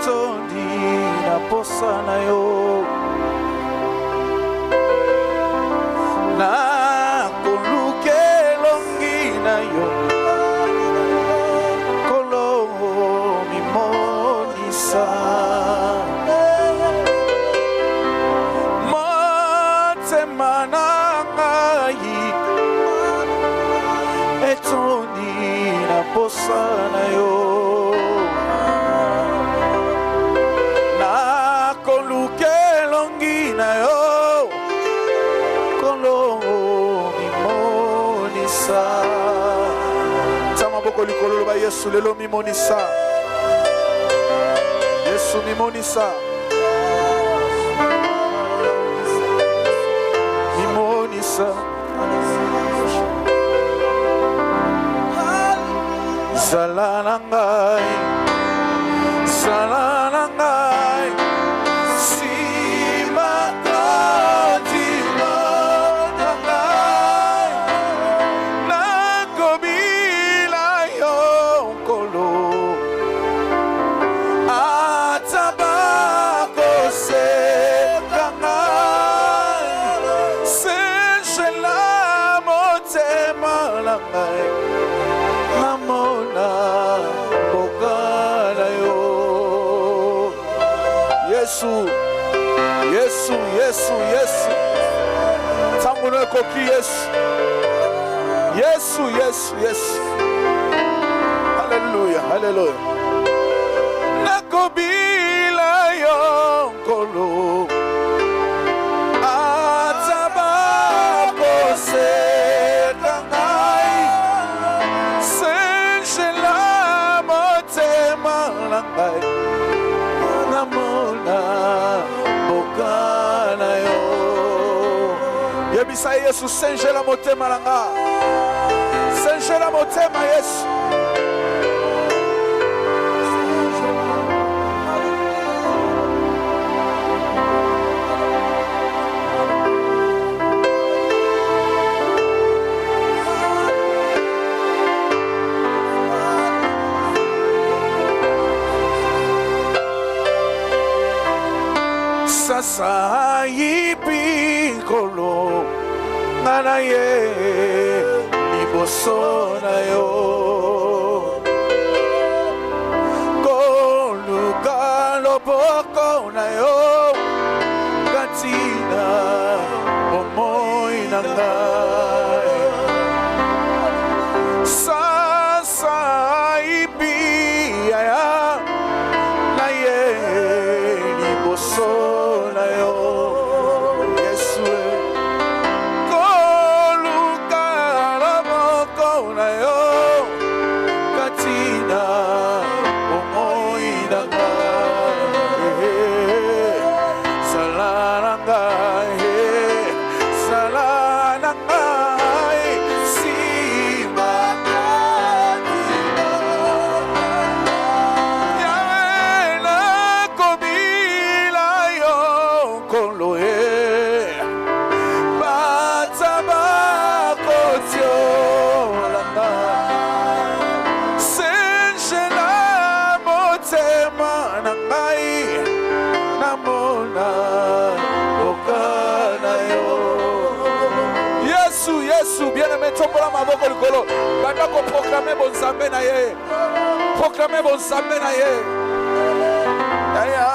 etondi na posa na yo na koluka elongi na yo kolo mimonisa motema na ngai etondi na posa na yo likolo ba Yesu lelo mimonisa Yesu mimonisa mimonisa zala ngai Yesu Yesu Yesu tangu na koki Yesu Yesu Yesu Yesu hallelujah hallelujah nakobila yonkolo atabako sekangai senjela motema langai Yebisa Yesu senjela motema nanga senjela motema Yesu sasa ipikolo ngana ye liboso na yo koluka loboko na yo katina omoi na ngai sasa ipia na ye liboso na yo maboko likolo banda ko proclamer bon nzambe na ye proclamer bon nzambe na ye aya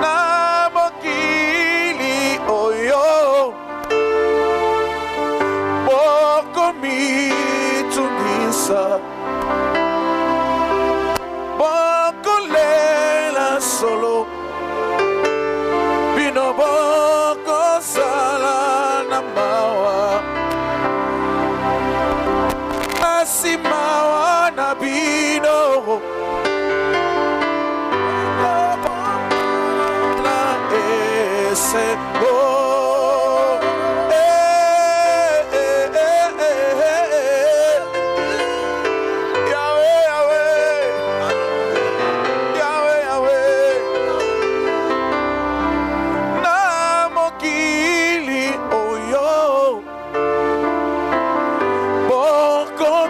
na mokili oyo boko mitungisa boko lela solo bino boko sala asimawa na bino na ese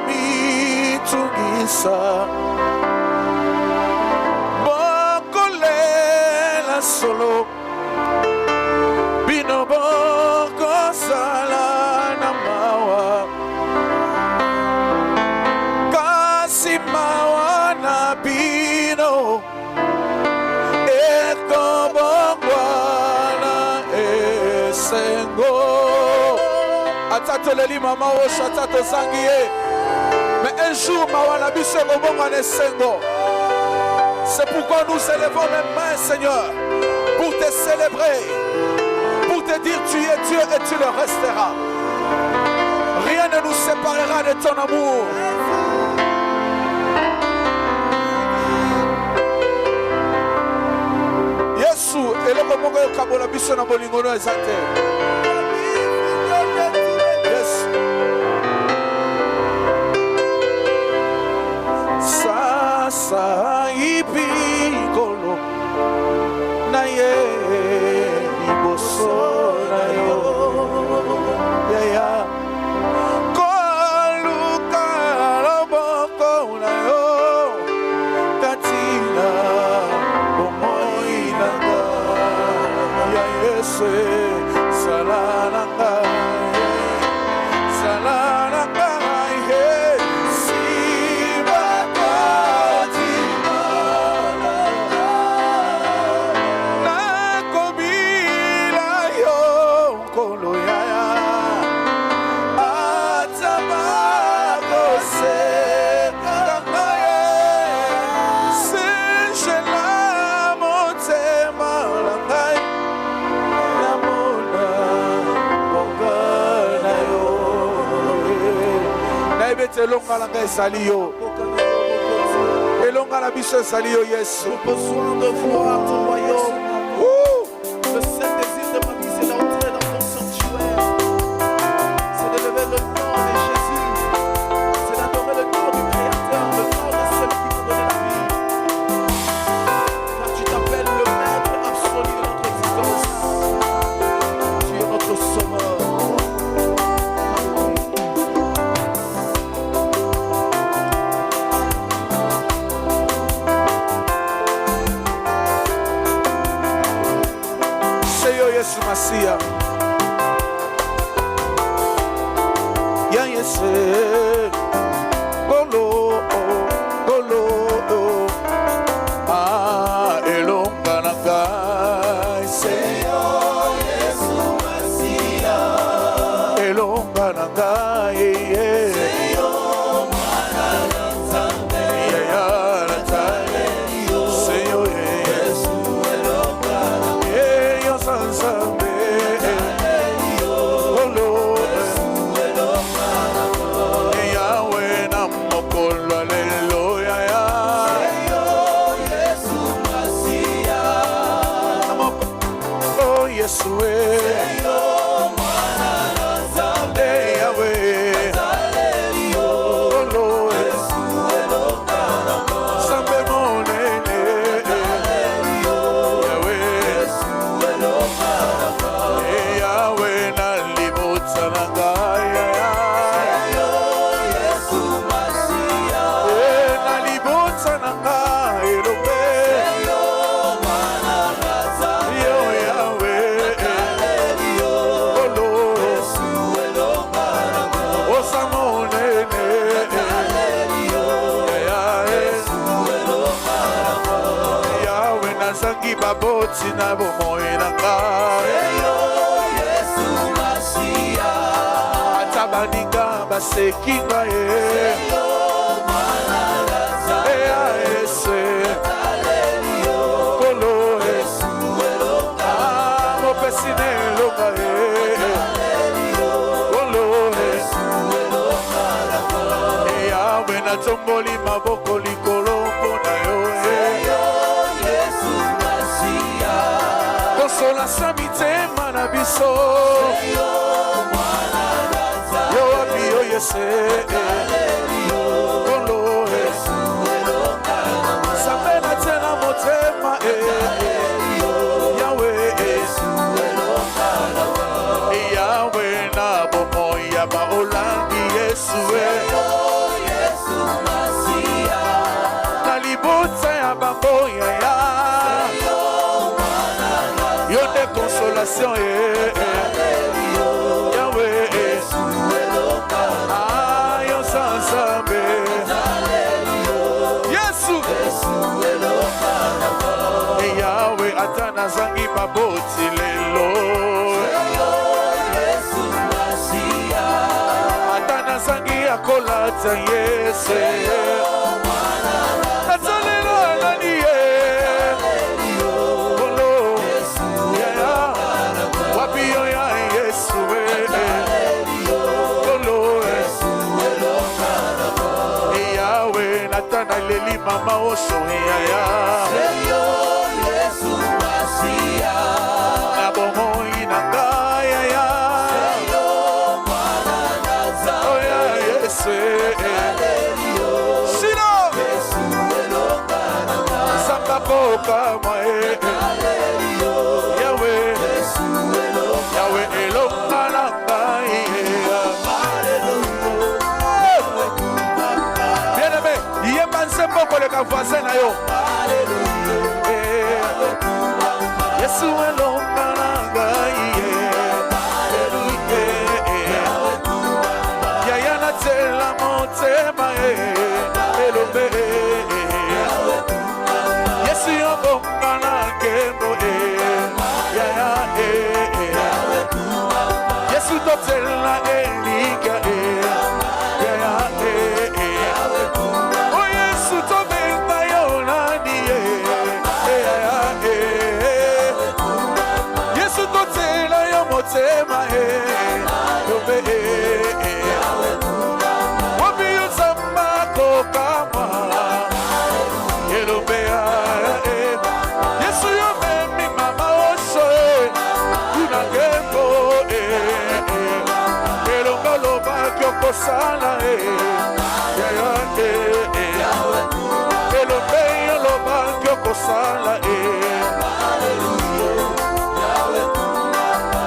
me Bokisa Bokolela solo Bino Bokosala na mawa Kasi mawa na bino Eko bongwana esengo Atato leli mama osha atato sangiye Mais un jour, c'est pourquoi nous élevons les mains, Seigneur, pour te célébrer, pour te dire tu es Dieu et tu le resteras. Rien ne nous séparera de ton amour. Yesu, eloko moko yokabola biso na bolingo no ezate. Saibi kolo na ye iboso na yo ya ya koluka loboko na yo katina omoi nanga ya Yesu salananga salananga elonga la ngai esali yo elonga na biso esali yo Yesu. J'ai besoin de voir ton royaume. Le seul désir de ma vie c'est d'entrer dans ton sanctuaire, c'est d'élever le nom de Jésus, c'est d'adorer le nom du Créateur, le nom de celui qui t'a donné la vie, car tu t'appelles le maître absolu de notre existence, tu es notre sauveur. Yesu Masia Ya Yesu Golo Golo Elonga na ngai Seyo Yesu Masia Elonga na ngai Seyo Mwana na Nzambe Ya na Nzambe Seyo Yesu Elonga na ngai Yo sansa Sina bomoinanga Seyo Yesu Masia Atabaninga basekinga Seyo Mwana Nzambe Yesu Atalelio Kolo Yesu Elonga Mopesine Elonga Atalelio Kolo Yesu Elonga Yahweh na tomboli maboko likolo mpona yo Sola samitema na biso Seyo Mwana Nzambe Yo api yo Yesu Kolo Yesu Elonga Nzambe na tena motema Yahweh Yesu Elonga Yahweh na bomoya ba olangi Yesu Seyo Yesu Masia adoration, Yahweh, ayo ensemble, Yesu, Yahweh, atana zangi baboti lelo, atana zangi akolata Yesu, atalelo ananiye. Leli mama osoya ya Seyo Yesu Masia Abomo inangaya ya Seyo mwana naza Oya Yesu Sino Yesu elonga nama Samba boka mwae Yahweh Yesu elonga Yahweh elonga nama Pour le voisin na yo Yesu elonga ngai Yaya na tela motema elombe Yesu elonga na kembo Yaya Yesu totela elika Yaya Yesu totela yo motema yobe Wabi yuzamba kokama Yelobe Yesu yobe mi mama oso Kuna gembo Elonga loba kyoko sala Elobe yoloba kyoko sala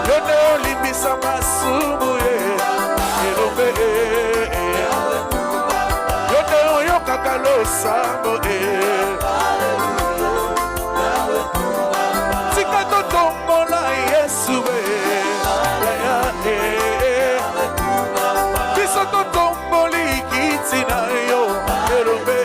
Yone olimbisa masumu Elobe Yone oyoka kalosango Tika totombola Yesu Biso totomboli kitina yo Elobe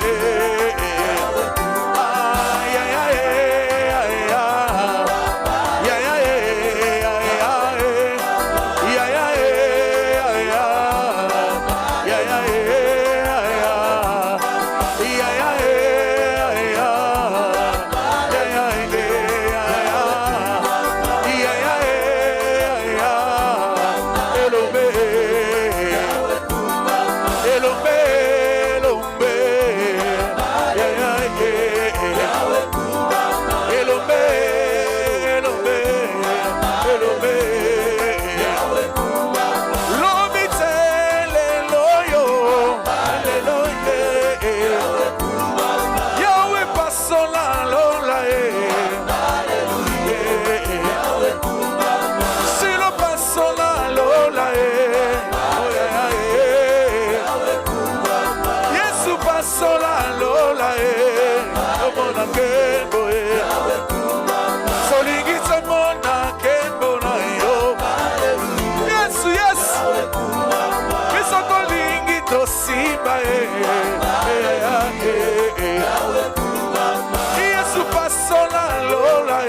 Yesu pasola lola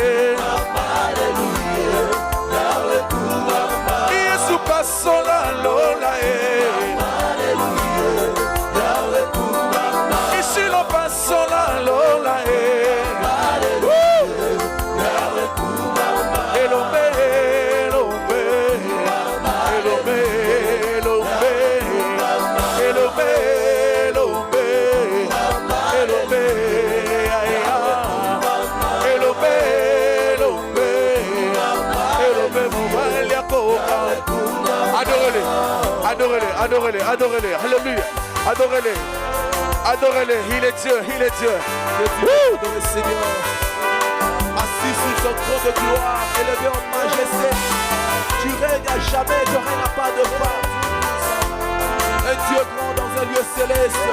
Yesu pasola lola Ici lo pasola lola Elombe Elombe Elombe Elombe Adorez-les, adorez-les, alléluia, adorez-les, adorez-les, il est Dieu, il est Dieu. Le Seigneur, assis sur son trône de gloire, élevé en majesté, tu règnes à jamais, ton règne n'a pas de fin. Un Dieu grand dans un lieu céleste.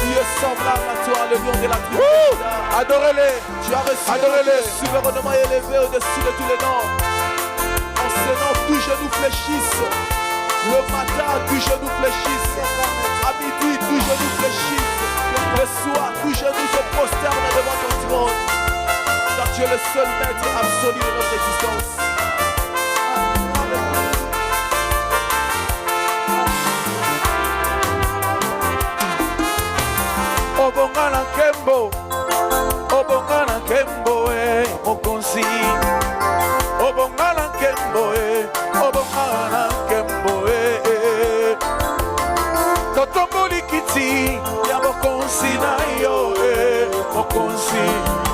Dieu semblable à toi, le lion de la tribu. Adorez-les. Tu as reçu Adorez-les. souverainement élevé au-dessus de tous les noms. En ce nom, tous genoux fléchissent. Le matin, tous genoux fléchissent. À midi, tous genoux fléchissent. Le soir, tous genoux se prosternent devant ton trône. Car tu es le seul maître absolu de notre existence. Obongana Kembo, Obongana Kembo, Mokonsi. Obongana Kembo, Obongana Kembo, Totomboli Kiti, Yamokonsi na yo, Mokonsi.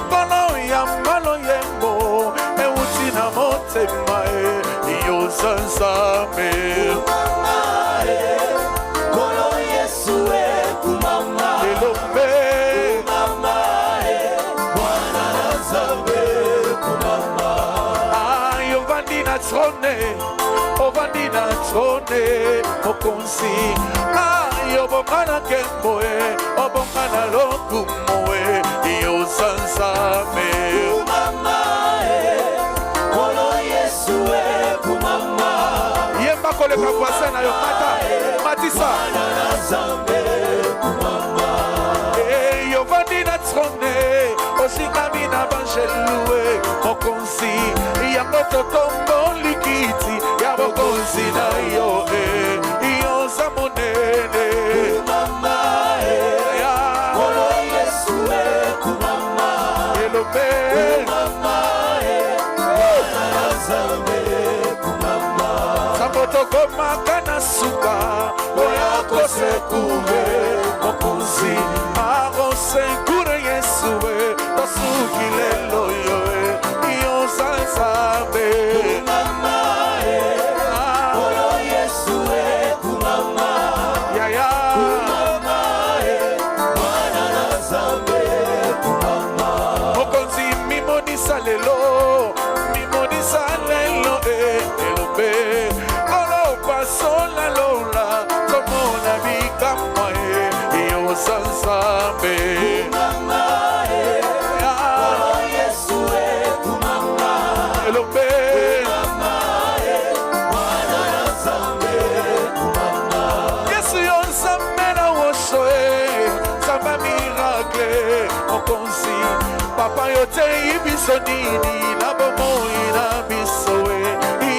Kono Yamalo Yembo, Ewuti na motema, yo sansame. Kono Yesu kumama. Ovandina trone Mokonsi. Obongana Kembo, Obongana Lokumoe, yo sansame. Kono Yesu kumama. Yemba koleka voisin na yo Matisa. Yovandina trone Osingamina banjelue Mokonsi. Yamoto tombo likiti Yamokonsi na yo yo zamonene. Kono Yesu kumama. Elope Samboto makana suka Oya kosekube Mokonsi. Arosenkure Yesue Tosuki lelo yoe yo sansabe. Kono Yesu kumama. Yaya Mokonsi mimonisa lelo elope Olo pasola lola Tomona bikama yo sansabe. Kono Yesu kumama. Elope Yesu yo nzambe woso Samba miracle Mokonsi. Papa yo te ibiso nini na bomoi na biso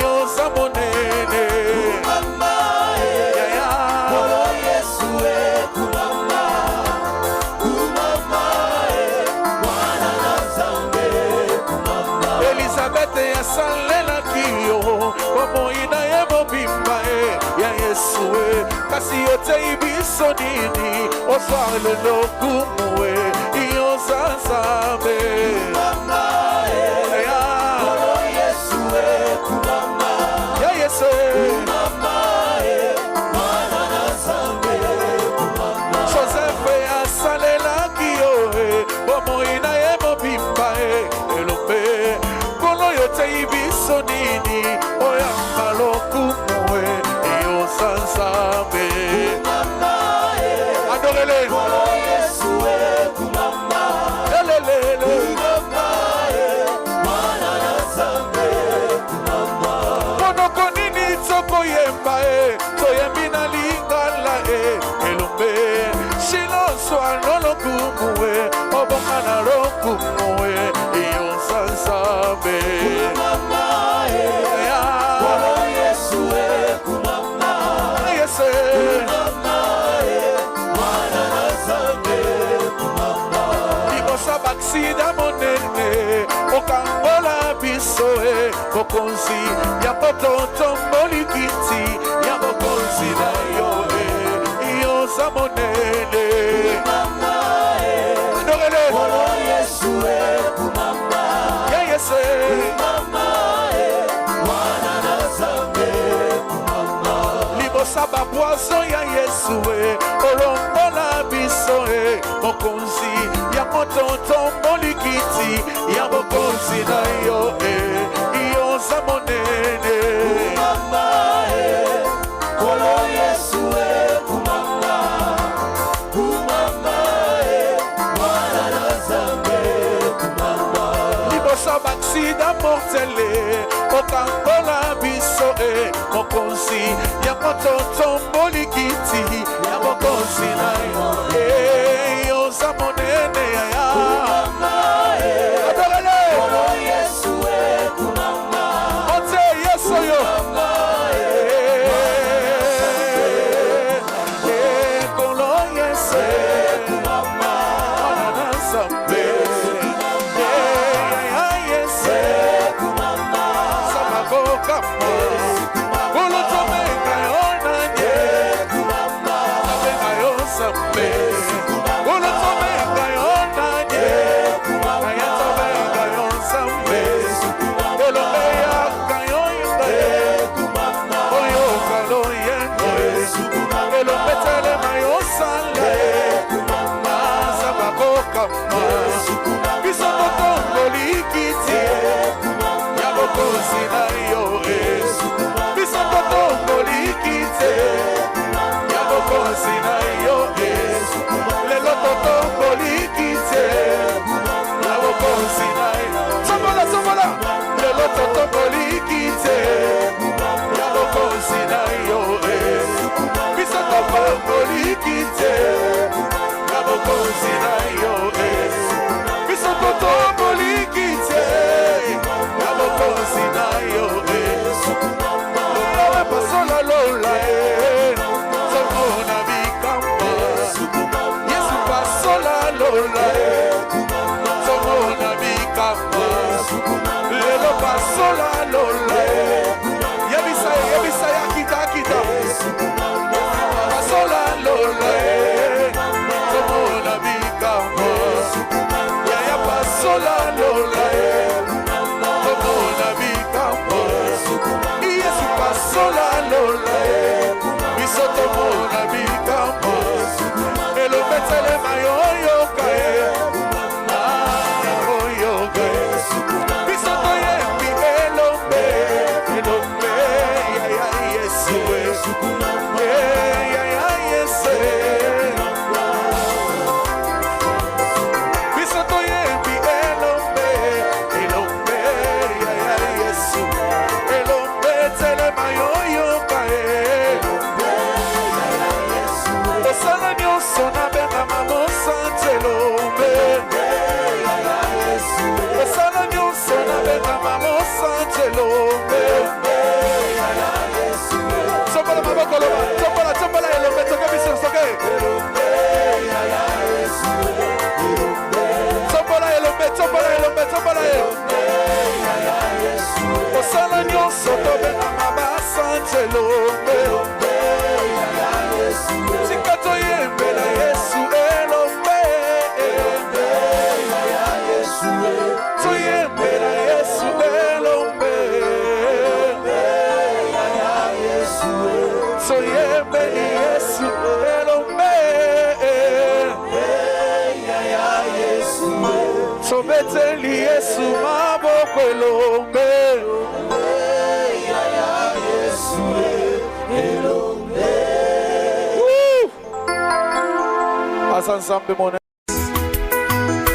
yo zamonene. Yaya Kono Yesu kumama. Elizabeth ya salela kiyo bomoi na ye mobimba ya Yesu kasi yo te ibiso nini oswar lelo kumue yo sansabe. Kono Yesu kumama. Ya Yesu Joseph ya salela kiyo bomoi na ye mobimba elope kono yo te ibiso nini oyamba lokumue yo sansabe. Adorele Kono Yesu kumama. elelele monoko nini tokoyemba toyembi na lingala elombe siloswa nolokumue obongana lokumue yo sansabe. Kono Yesu kumama. Yese libosa baksida monene okangola biso bokonzi ya pototomboli kiti ya bokonzi na yo yo za monene. Adorele Kono Yesu kumama. ya Yese libosa bapoison ya Yesu olongola biso bokonzi ya pototomboli kiti ya bokonzi na yo yo za monene. Kono Yesu mortele okambola biso mokonzi ya mototo mbolikiti ya mokonzi na yo yoza monene ya adorele Yesu kumama ote Yesu yo kolo Yesu kumama ana sambe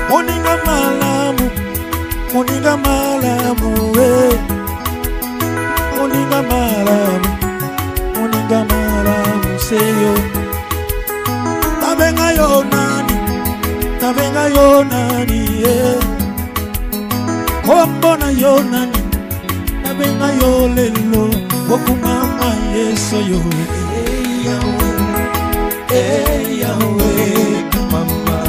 Moninga malamu, moninga malamu, moninga malamu, moninga malamu, seyo. Tabenga yonani, kombona yonani, tabenga yolelo, okumama yeso yo. Yahweh, mama.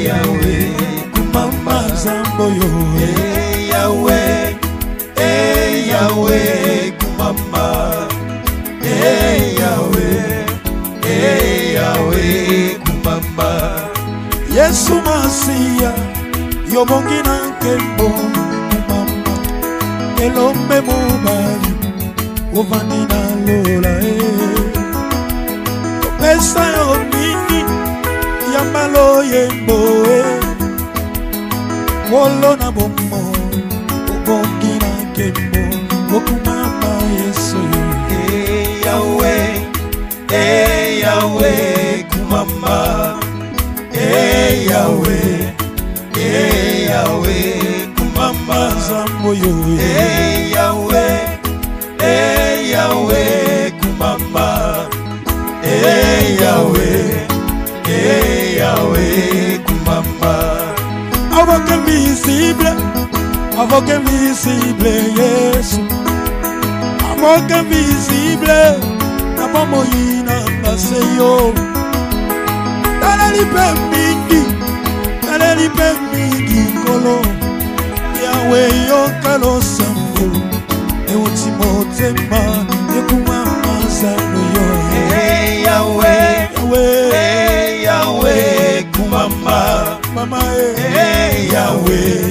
Yahweh, kumama zambo yo. Yahweh, kumama. Yahweh, kumama. Yesu Masia, yobongi na nkembo, kumama. Elombe mubali, ovani na lola, pesa yo nini yambalo yembo wolo na bomo ubongi na kembo okumama yeso Yahweh kumama Yahweh zambo yo Yahweh, Yahweh, kumama. Yahweh, Yahweh, kumama. Avec invisible, Yesu. Avec invisible, Nabamo yina naseyo. Daleli pemidi kolo. Yahweh yo kalo sambo. Eutimotema, Yekumama zano yo. Yahweh, Yahweh, kumama. Mama Yahweh,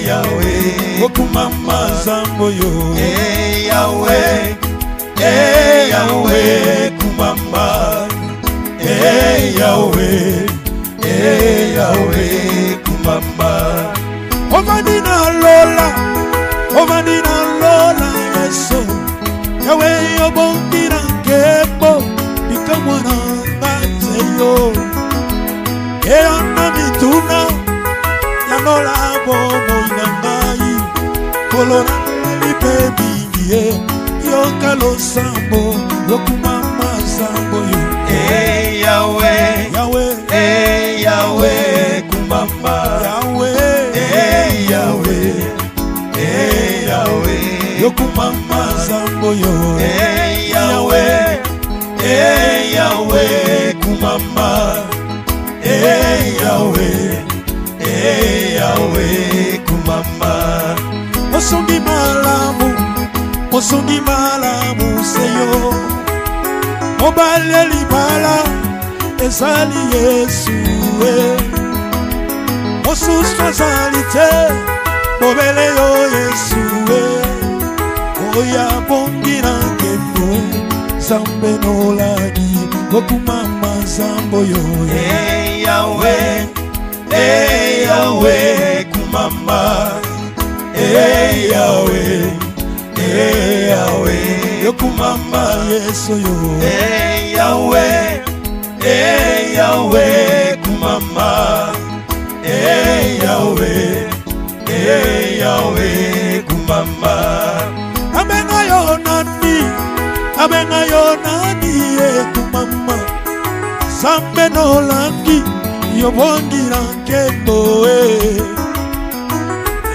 Yahweh, Yekumama zambo yo. Yahweh, Yahweh, kumama. Yahweh, Yahweh, kumama. Ovandina lola Yesu. Yahweh yobongina kebo. Ikamwana ngazeyo. Eyana mituna. Yanola bomo inangai. Kolona lipebiye. Yokalo sambo. Yokumama sambo yo. Yahweh, Yahweh, Yahweh, kumama. Yahweh, Yahweh, Yahweh, Yokumama zambo yo. Yahweh, Yahweh, kumama. Yahweh, Yahweh, kumama. Osundi malamu seyo. Mobile libala ezali Yesu Osuswa salite mobile yo Yesu Oya bongira kembo Zambe no lagi Okumama zambo yo Yahweh, Yahweh, kumama. Yahweh, Yahweh, Yokumama Yesu yo Yahweh, Yahweh, kumama. Yahweh, Yahweh, kumama. Amenga yo nani kumama Zambe no lagi Yobongira kembo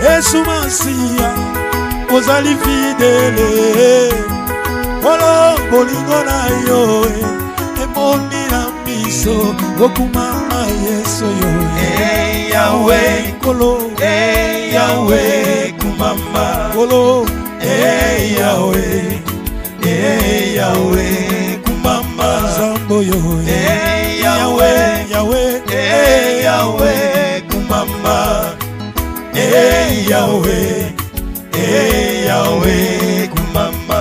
Yesu Masia Ozali fidele Olo bolingo na yo Emoni na miso Okumama Yesu yo Yahweh, Kolo Yahweh, kumama. Kolo Yahweh, Yahweh, kumama. Zambo yo Yahweh, Yahweh Yahweh, kumama. Yahweh, Yahweh, kumama.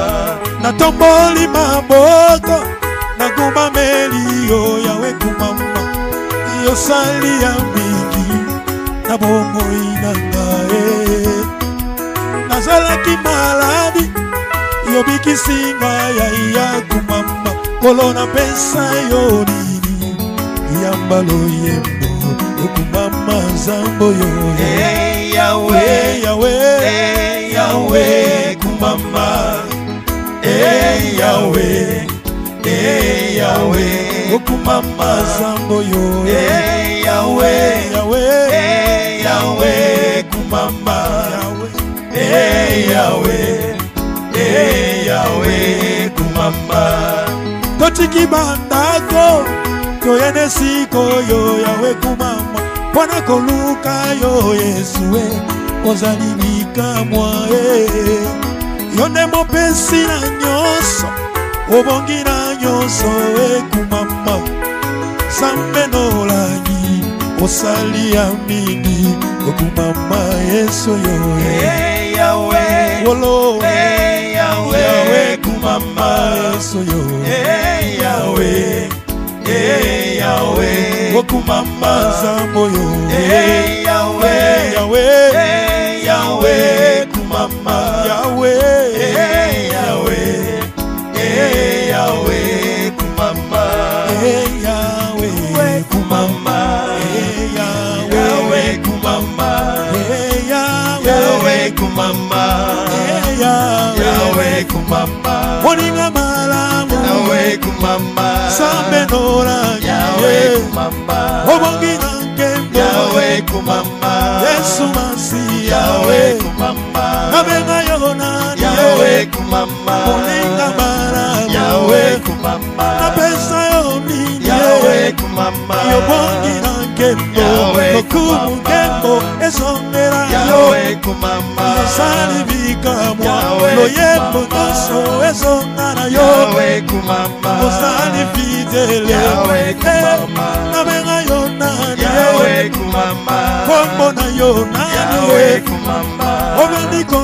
Natomboli maboko Nagumameli yo Yahweh kumama Yosali ya mingi Nabomo inangae Nazalaki maladi Yobiki singa ya iya kumama Kolona pesa yo nini Yambalo yembo Yokumama zambo yo Yahweh, Yahweh Yahweh, kumama. Yahweh, Yahweh, Okumama zambo yo Yahweh, Yahweh Yahweh, kumama. Yahweh, Yahweh, kumama. Totiki bandako Toyene siko yo Yahweh kumama Pwana koluka yo Yesu Ozali bikamwa Yonde mopesi na nyoso Obongi na nyoso kumama Zambe no lagi Osali ya mingi Okumama Yesu yo Yahweh, Wolo Yahweh, kumama. Yesu yo Yahweh, Yahweh, Okumama zambo yo Yahweh, Yahweh Yahweh, kumama. Yahweh Yahweh, Yahweh, kumama. Yahweh Kumama. Yahweh Yahweh, kumama. Yahweh Bolinga malamu Yahweh kumama Sambe norangi Yahweh kumama Obongi nankembo Yahweh kumama Yesu Masiya Yahweh kumama Nabenga yonani Yahweh kumama Bolinga malamu Yahweh kumama Napesa yonini Yahweh kumama Yobongi nankembo Okumu nkembo Esongera Yahweh kumama Sali bikamwa Yahweh Loyembo kumama nyonso Esongana yo Yahweh kumama Osali fidele Yahweh kumama Nabenga yonani Yahweh kumama Kombo na yonani Yahweh kumama Obandiko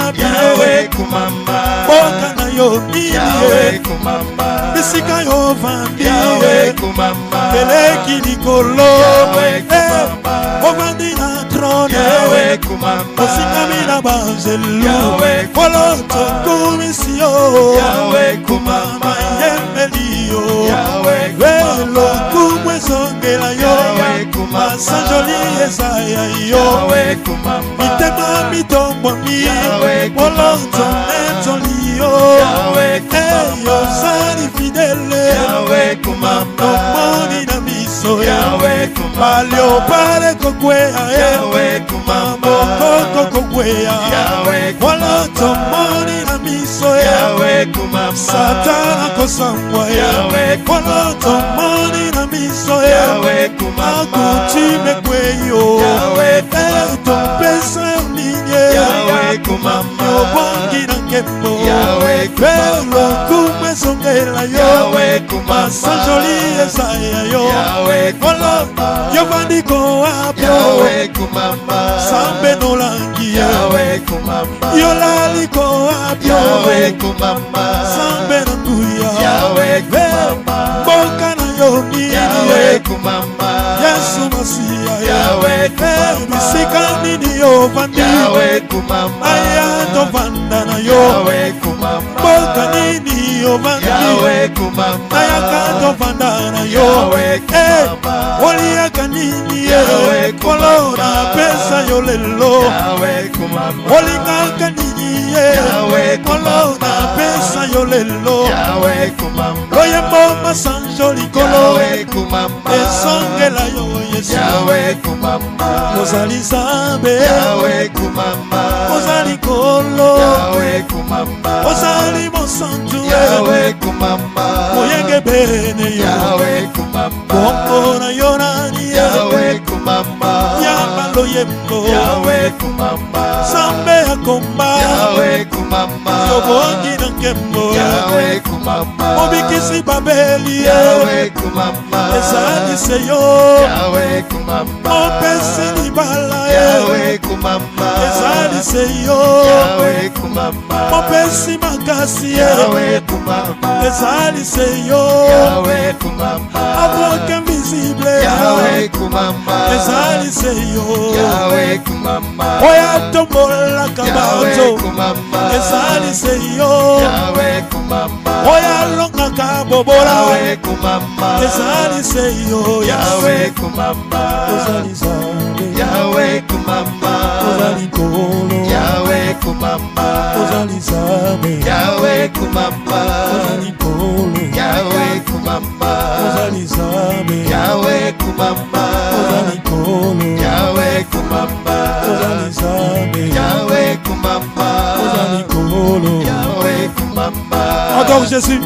api Yahweh kumama Boka na yonini Yahweh kumama Bisika yovandi Yahweh kumama Beleki nikolo Yahweh kumama Obandi na trone Yahweh kumama Osingami na banzelu Yahweh Poloto kumisio Yahweh kumama Yembelio Yahweh Velo kumwe songela yo Yahweh kumama Masanjoli esaya yo Yahweh kumama Mitema mitombo mi Yahweh Poloto kumama netolio Yahweh kumama Eyo sari fidele Yahweh kumama Nomoni na miso Yahweh kumama Palio pare kokwea Yahweh kumama Moko kokwea Yahweh Poloto moni na miso Yahweh kumama Satana kosangwa Yahweh Poloto moni na miso Yahweh kumama Akutime kweyo Yahweh Eto pesa yoninye Yahweh kumama Yobongi na nkembo Yahweh kumama Velo kumwe songela yo Yahweh kumama Sanjoli esaya yo Yahweh kumama Yovandiko apyo Yahweh kumama Sambe nolangi Yahweh kumama Yolaliko apyo Yahweh kumama Sambe nanguya Yahweh kumama Boka na yoni Yahweh kumama Yesu Masiya Yahweh kumama Misika nini yovandi Yahweh kumama Ayato vanda na yo Yahweh kumama Boka nini yovandi Yahweh kumama Ayakato vanda na yo Yahweh kumama Oliaka nini Yahweh Kolona pesa yolelo Yahweh kumama Olingaka nini Yahweh Kolona pesa yolelo Yahweh kumama Loyembo masanjo likolo Yahweh kumama Esongela yo Yesu Yahweh kumama Ozali Zambe Yahweh kumama Ozali kolo Yahweh kumama Ozali mosantu Yahweh kumama Moyenge bene yo Yahweh kumama Kombo na yonani Yahweh kumama Yamba loyembo Yahweh kumama Zambe akomba Yahweh kumama Yobongi na nkembo Yahweh kumama Mobikisi babeli Yahweh kumama Ezali seyo Yahweh kumama Mopesi libala Yahweh kumama Ezali seyo Yahweh kumama Mopesi makasi Yahweh kumama Ezali seyo Yahweh kumama Avoke invisible Yahweh kumama Ezali seyo Yahweh kumama Oya tombola Yahweh kabato kumama Ezali seyo Yahweh kumama Oya longa kabobola Yahweh kumama Ezali seyo Yahweh kumama Ozali Zambe Yahweh kumama Ozali kolo Yahweh kumama Ozali Zambe Yahweh kumama Ozali kolo Yahweh kumama Ozali Zambe Yahweh kumama Ozali kolo Yahweh kumama Ozali Zambe Yahweh kumama Ozali kolo Yahweh kumama Adore Jésus.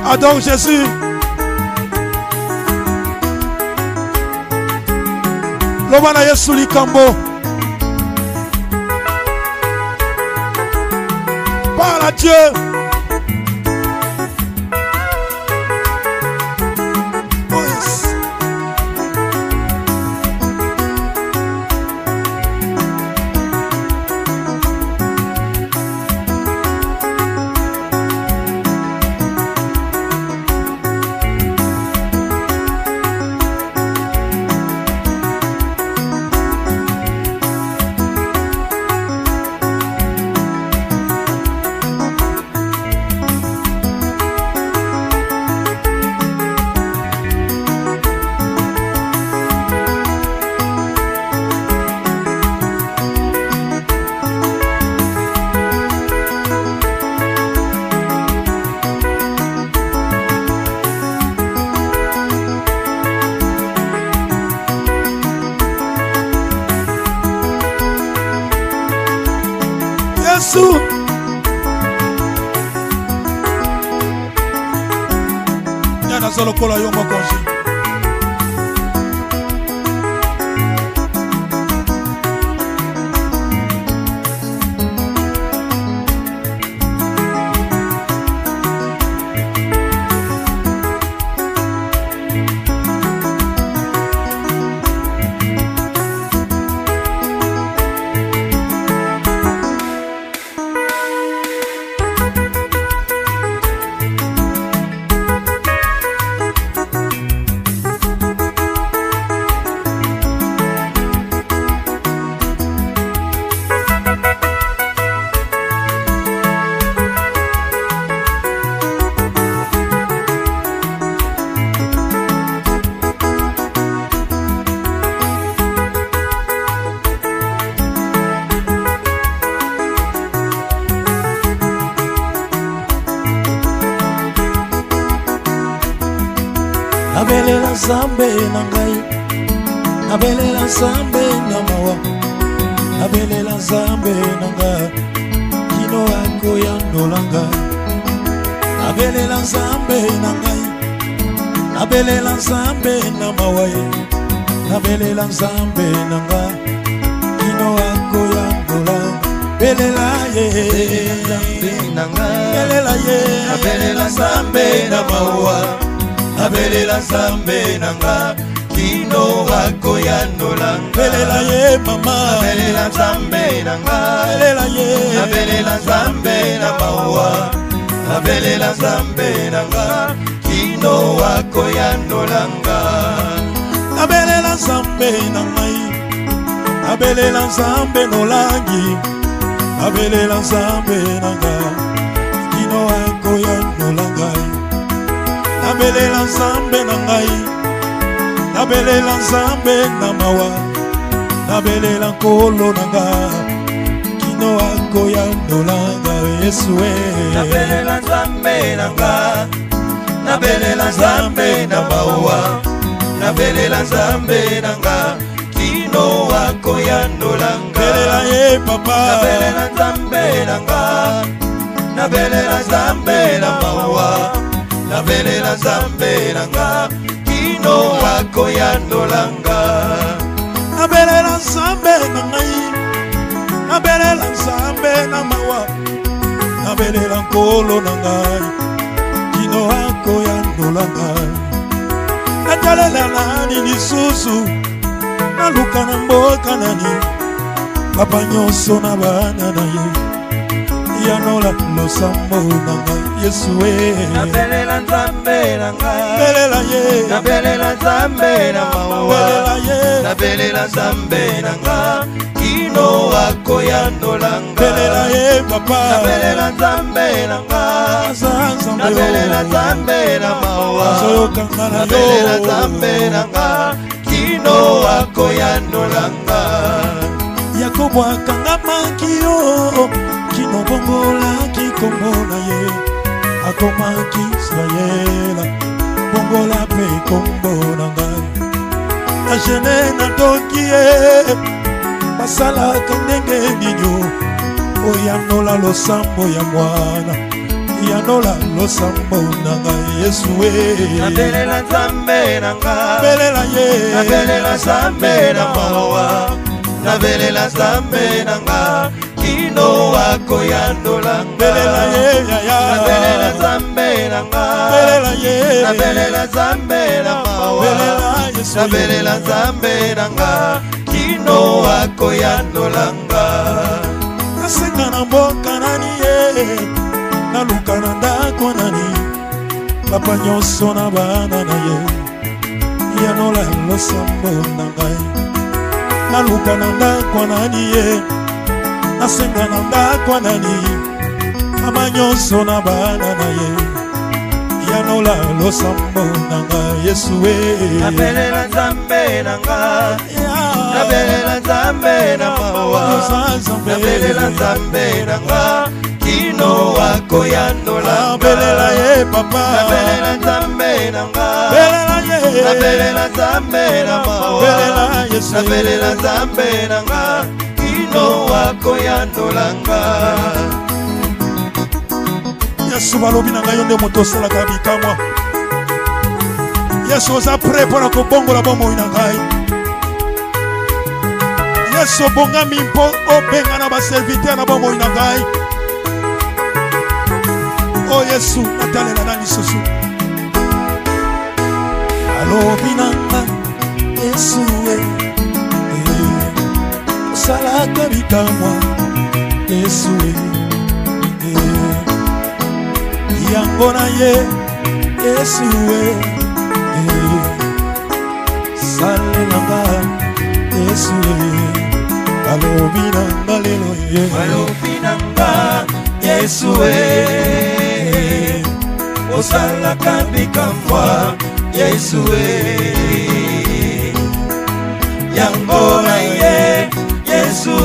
Adore Jésus. Lobana Yesu likambo. Parle à Dieu. Oh yes. Yesu. Yana solo kola yongo konji. Nabelela Nzambe na ngai, nabelela Nzambe na mawa, nabelela Nzambe na ngai, kino akoyandola ngai. Nabelela Nzambe na ngai, nabelela Nzambe na mawa, nabelela Nzambe na ngai, kino akoyandola ngai. Belela ye, Nzambe na ngai, belela ye, nabelela Nzambe na mawa. Nabelela Nzambe nanga, kino akoyandola ngai. Belela ye mama, nabelela Nzambe nanga, belela ye, nabelela Nzambe na mawa, nabelela Nzambe nanga, kino akoyandola ngai. Nabelela Nzambe na ngai, nabelela Nzambe nolangi, nabelela Nzambe nanga, kino akoyandola ngai. Nabelela Nzambe na ngai, nabelela Nzambe na mawa, nabelela Nkolo na ngai, kino akoyandola ngai. Yesu nabelela Nzambe na ngai, nabelela Nzambe na mawa, nabelela Nzambe na ngai, kino akoyandola ngai. Belela ye papa, nabelela Nzambe na ngai, nabelela Nzambe na mawa, nabelela Nzambe nanga, kino akoyandola ngai. Nabelela Nzambe na ngai, nabelela Nzambe na mawa, nabelela Nkolo na ngai, kino akoyandola ngai. Natalela nani lisusu, naluka na mboka nani, papa nyonso na bana na ye, yanola losambo na ngai. Yesu nabelela Nzambe na ngai, belela ye, nabelela Nzambe na mawa, belela ye, nabelela Nzambe na ngai, kino akoyandola ngai. Belela ye papa, nabelela Nzambe na ngai, nabelela Nzambe na mawa, nabelela Nzambe na ngai, kino akoyandola ngai. Yakobo akangamaki yo, kino bongolaki kombo na ye, akomaki Israela, bongola pe kombo na ngai. Na jene na toki ye, basalaka ndenge nini, oyanola losambo ya mwana, yanola losambo na ngai. Yesu nabelela Nzambe na ngai, belela ye, nabelela Nzambe na mawa, nabelela Nzambe na ngai, kino akoyandola ngai. Belela ye yaya, nabelela Nzambe na ngai, belela ye, nabelela Nzambe na mawa, nabelela Nzambe na ngai, kino akoyandola ngai. Nasenga na mboka nani ye, naluka na ndako nani, papa nyonso na bana na ye, yanola losambo na ngai. Naluka na ndako nani ye, nasenga na ndako nani, mama nyonso na bana na ye, yanola losambo na ngai. Yesu nabelela Nzambe na ngai, nabelela Nzambe na mawa, nabelela Nzambe na ngai, kino akoyandola ngai. Belela ye papa, nabelela Nzambe na ngai, belela ye, nabelela Nzambe na mawa, nabelela Nzambe na ngai, kino akoyanolanga. Yesu balobi na ngai yo nde moto osalaka bikamwa. Yesu oza pre mpona kobongola bomoi na ngai. Yesu obongami mpo obenga na baserviteur na bomoi na ngai. O Yesu natalela nani susu. Alobi na ngai Yesu osalaka bikamwa. Yesu yango na ye Yesu salelanga Yesu alobi nanga lelo ye alobi nanga Yesu osalaka bikamwa. Yesu yango na ye Yesu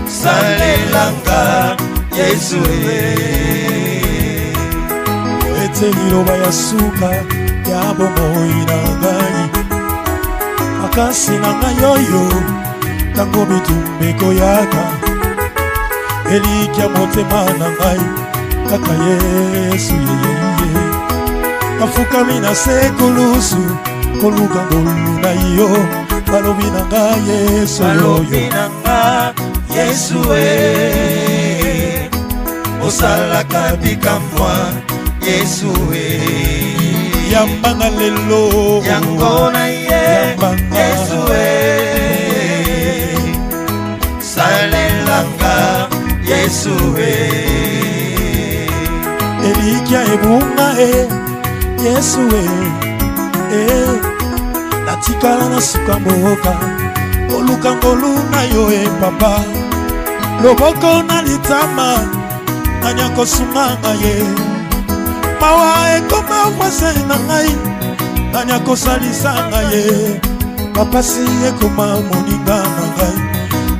salelanga Yesu ete liloba ya suka ya bomoi na ngai. Makasi na ngai oyo tango bitumba ekoyaka. Elikya motema na ngai kaka Yesu yeyeye. Kafukami na se kolusu koluka ngolu na yo. Balobi na ngai Yesu balobi na ngai Yesu osalaka bikamwa. Yesu yambanga lelo yango na ye Yesu salelanga Yesu elikya ebunga Yesu natikala na suka mboka oluka ngolu na yo papa. Loboko na litama nanya kosunganga ye. Mawa ekoma kwase na ngai nanya kosalisanga ye. Papasi ekoma moninga na ngai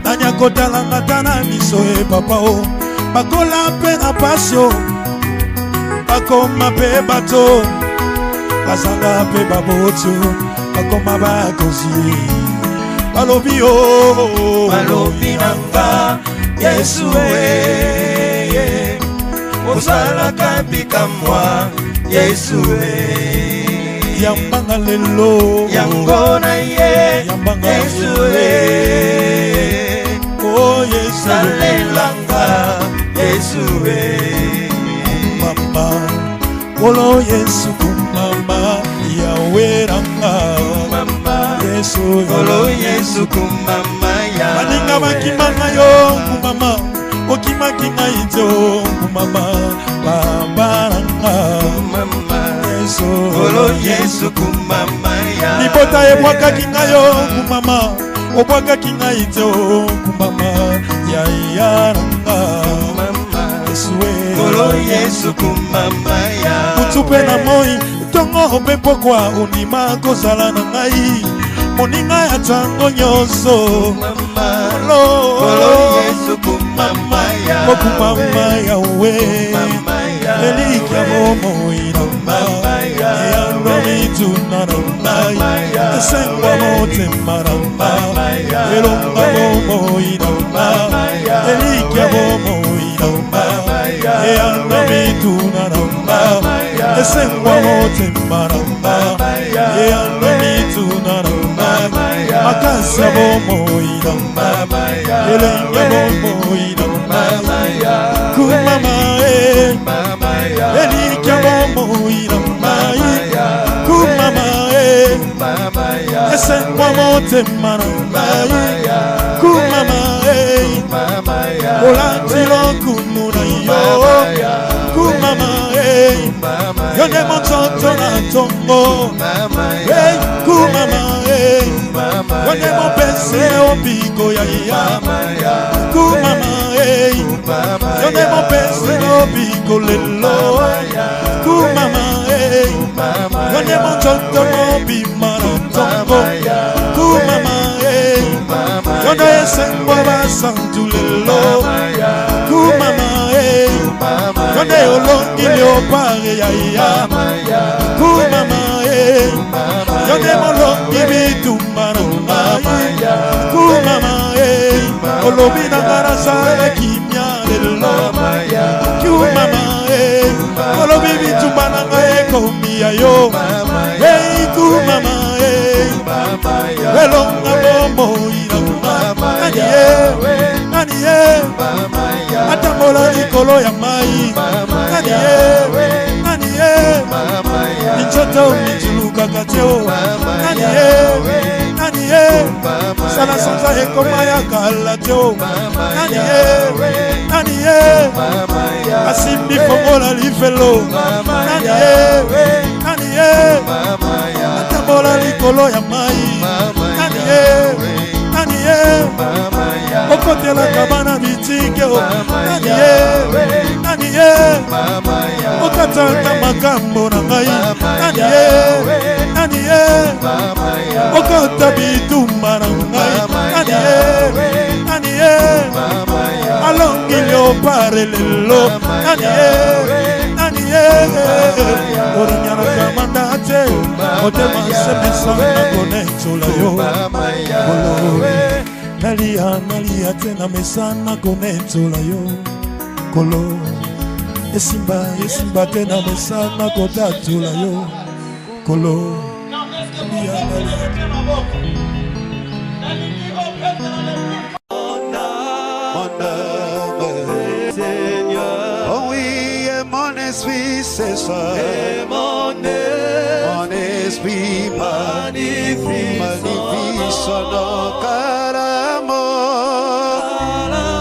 nanya kotalanga tana miso papa o. Bakola pe na pasio bakoma pe bato bazanga pe baboto bakoma bakozi. Balobi o balobi nanga Yesu osalaka bikamwa. Yesu yambanga lelo yango na ye Yesu oh Yesu salelanga Yesu mama olo Yesu kumama Yahweh ranga mama Yesu olo Yesu kumama ya baninga bakimanga yo kumama okimaki ngai te kumama baba ranga mama Yesu olo Yesu kumama ya libota ebwakaki ngai yo kumama obwakaki ngai te kumama ya ranga mama Yesu olo Yesu kumama ya mutu pe na moi tongo mpe pokwa ondima kozala na ngai moninga ya ntango nyonso mama olo Yesu kumama ya okumama yawe elikya bomoi na ngai eyalomituna na ngai esengwa motema na ngai elonga bomoi na ngai elikya bomoi na ngai eyalomituna na ngai esengwa motema na ngai eyalomituna na ngai makasi ya bomoi na ngai elenge bomoi na ngai kumama elikya bomoi na ngai kumama esengwa motema na ngai kumama olandi lokumu na yo kumama yo nde monzoto na ntongo kumama yo nde mopesi obiko ya ya kumama yo nde mopesi obiko lelo kumama yo nde monzoto mobima na ntongo kumama yo nde esengwa basantu lelo kumama yo nde olongi leopare ya kumama yo nde molongi bitumba na ngai kumama olobi na ngarasa kimia lelo kiumama olobi bitumba na ngai komia yo hey kumama elonga bombo ina kumama naniye atambola likolo ya mai naniye nichoto mituluka kateo naniye sala sanza ekoma ya kalateo naniye asimbi fongola lifelo naniye atambola likolo ya mai naniye okotela kabana bitike naniye okatanga makambo na ngai naniye okota bitumba na ngai naniye alongi leopare lelo naniye orinyana kamanda te otema sebisanga konetsola yo nalia tena mesana konetsola yo kolo esimba tena mesana kotatula yo kolo Oh oui, et mon esprit c'est ça. Et mon esprit magnifie son nom car l'amour n'a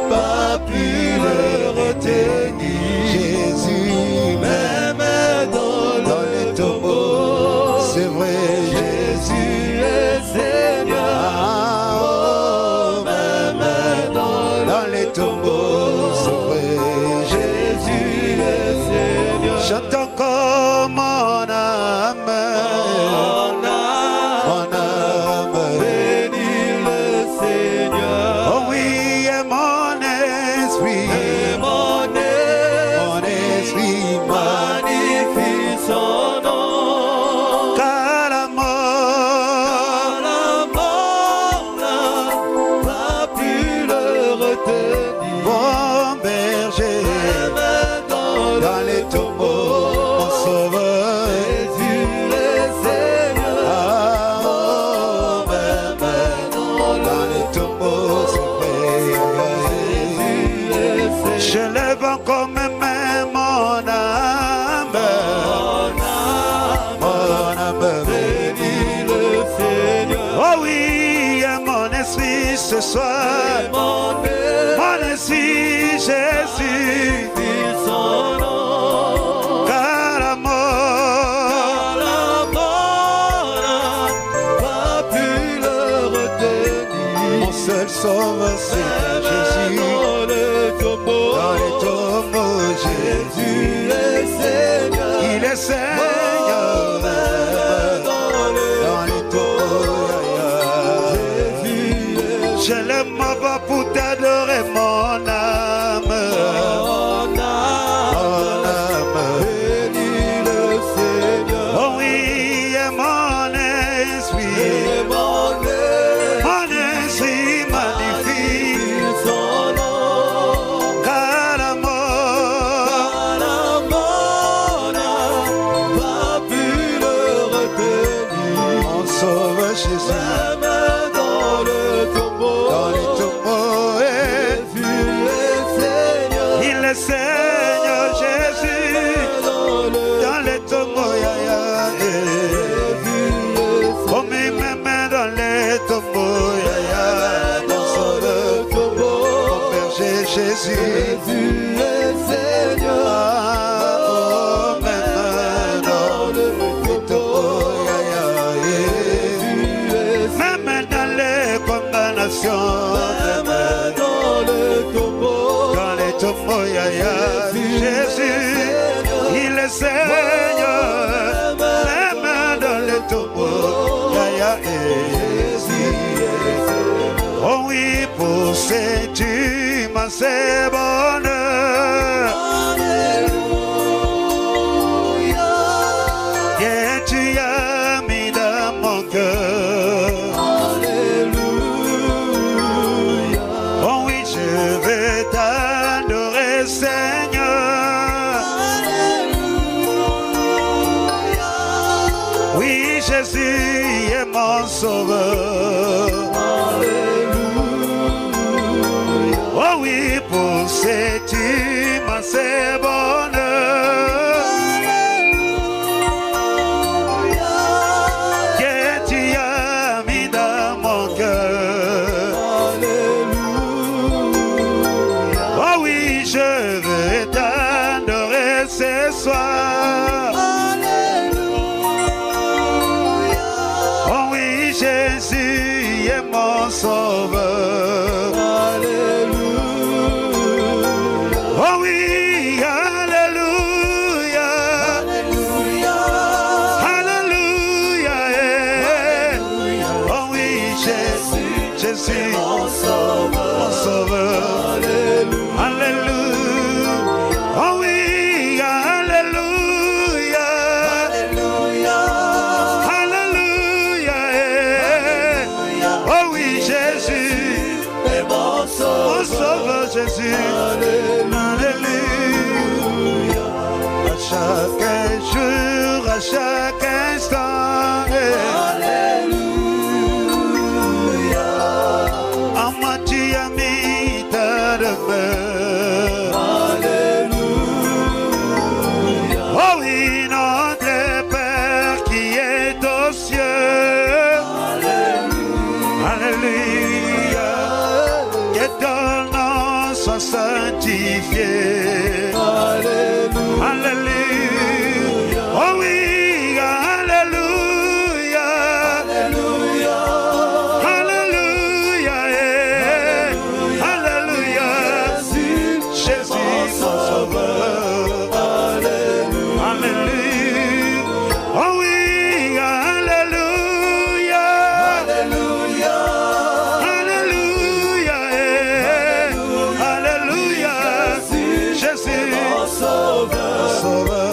pas pu le retenir. Jésus même dans les tombeaux, c'est vrai. Jésus est Seigneur. Même dans les tombeaux, c'est vrai. Jésus est Seigneur. Chante encore mon âme, bénis le Seigneur. Oh oui, et mon esprit, magnifie son nom. Car la mort n'a pas pu le retenir. Bon berger, dans les tombeaux, mon sauveur, Jésus le Seigneur. Même dans les tombeaux, c'est vrai. Jésus le Seigneur. Je lève encore mes mains, mon âme, bénis le Seigneur. Oh oui, et mon esprit ce soir, mon esprit Jésus, son nom. Car la mort n'a pas pu le retenir. Mon seul sauveur c'est Jésus. Dans les tombeaux, Jésus est Seigneur. Il est Seigneur. Dans les tombeaux, Jésus. Je lève ma voix pour t'adorer, mon âme. Bénis le Seigneur. Oh oui, et mon esprit, mon esprit magnifie son nom. Car la mort n'a pas pu le retenir. Mon sauveur Jésus, même dans le tombeau, Jésus est Seigneur. Il est Seigneur Jésus. Dans les tombeaux, oh mais même dans les tombeaux, mon sauveur, mon berger Jésus. Jésus est Seigneur. Oh même dans les tombeaux, même dans les condamnations, même dans les tombeaux, Jésus, il est Seigneur. Même dans les tombeaux, oh oui, pour ces tu m'as c'est bonheur. Que tu as mis dans mon cœur. sauveur. Alléluia. Oh oui, pour cette immense bonheur que tu as mis dans mon cœur. Alléluia. Oh oui, je veux t'adorer ce soir. Alléluia. Oh oui, Jésus est mon sauveur. Alléluia. Oh oui, alléluia. Alléluia. Alléluia. Oh oui, Jésus, Jésus, mon sauveur. Alléluia. Alléluia. Oh oui, alléluia. Alléluia. Alléluia. Oh oui, Jésus est mon sauveur, Jésus. Alléluia. À chaque jour, à chaque instant. Alléluia. En moi tu as mis ta demeure. Alléluia. Oh oui, notre Père qui est aux cieux. Alléluia. Alléluia. Que ton nom soit sanctifié. Alléluia. Alléluia. Oh oui, alléluia. Alléluia. Alléluia. Alléluia. Jésus, mon sauveur. Alléluia. Alléluia. Oh oui, alléluia. Alléluia. Alléluia. Alléluia. Jésus, mon sauveur.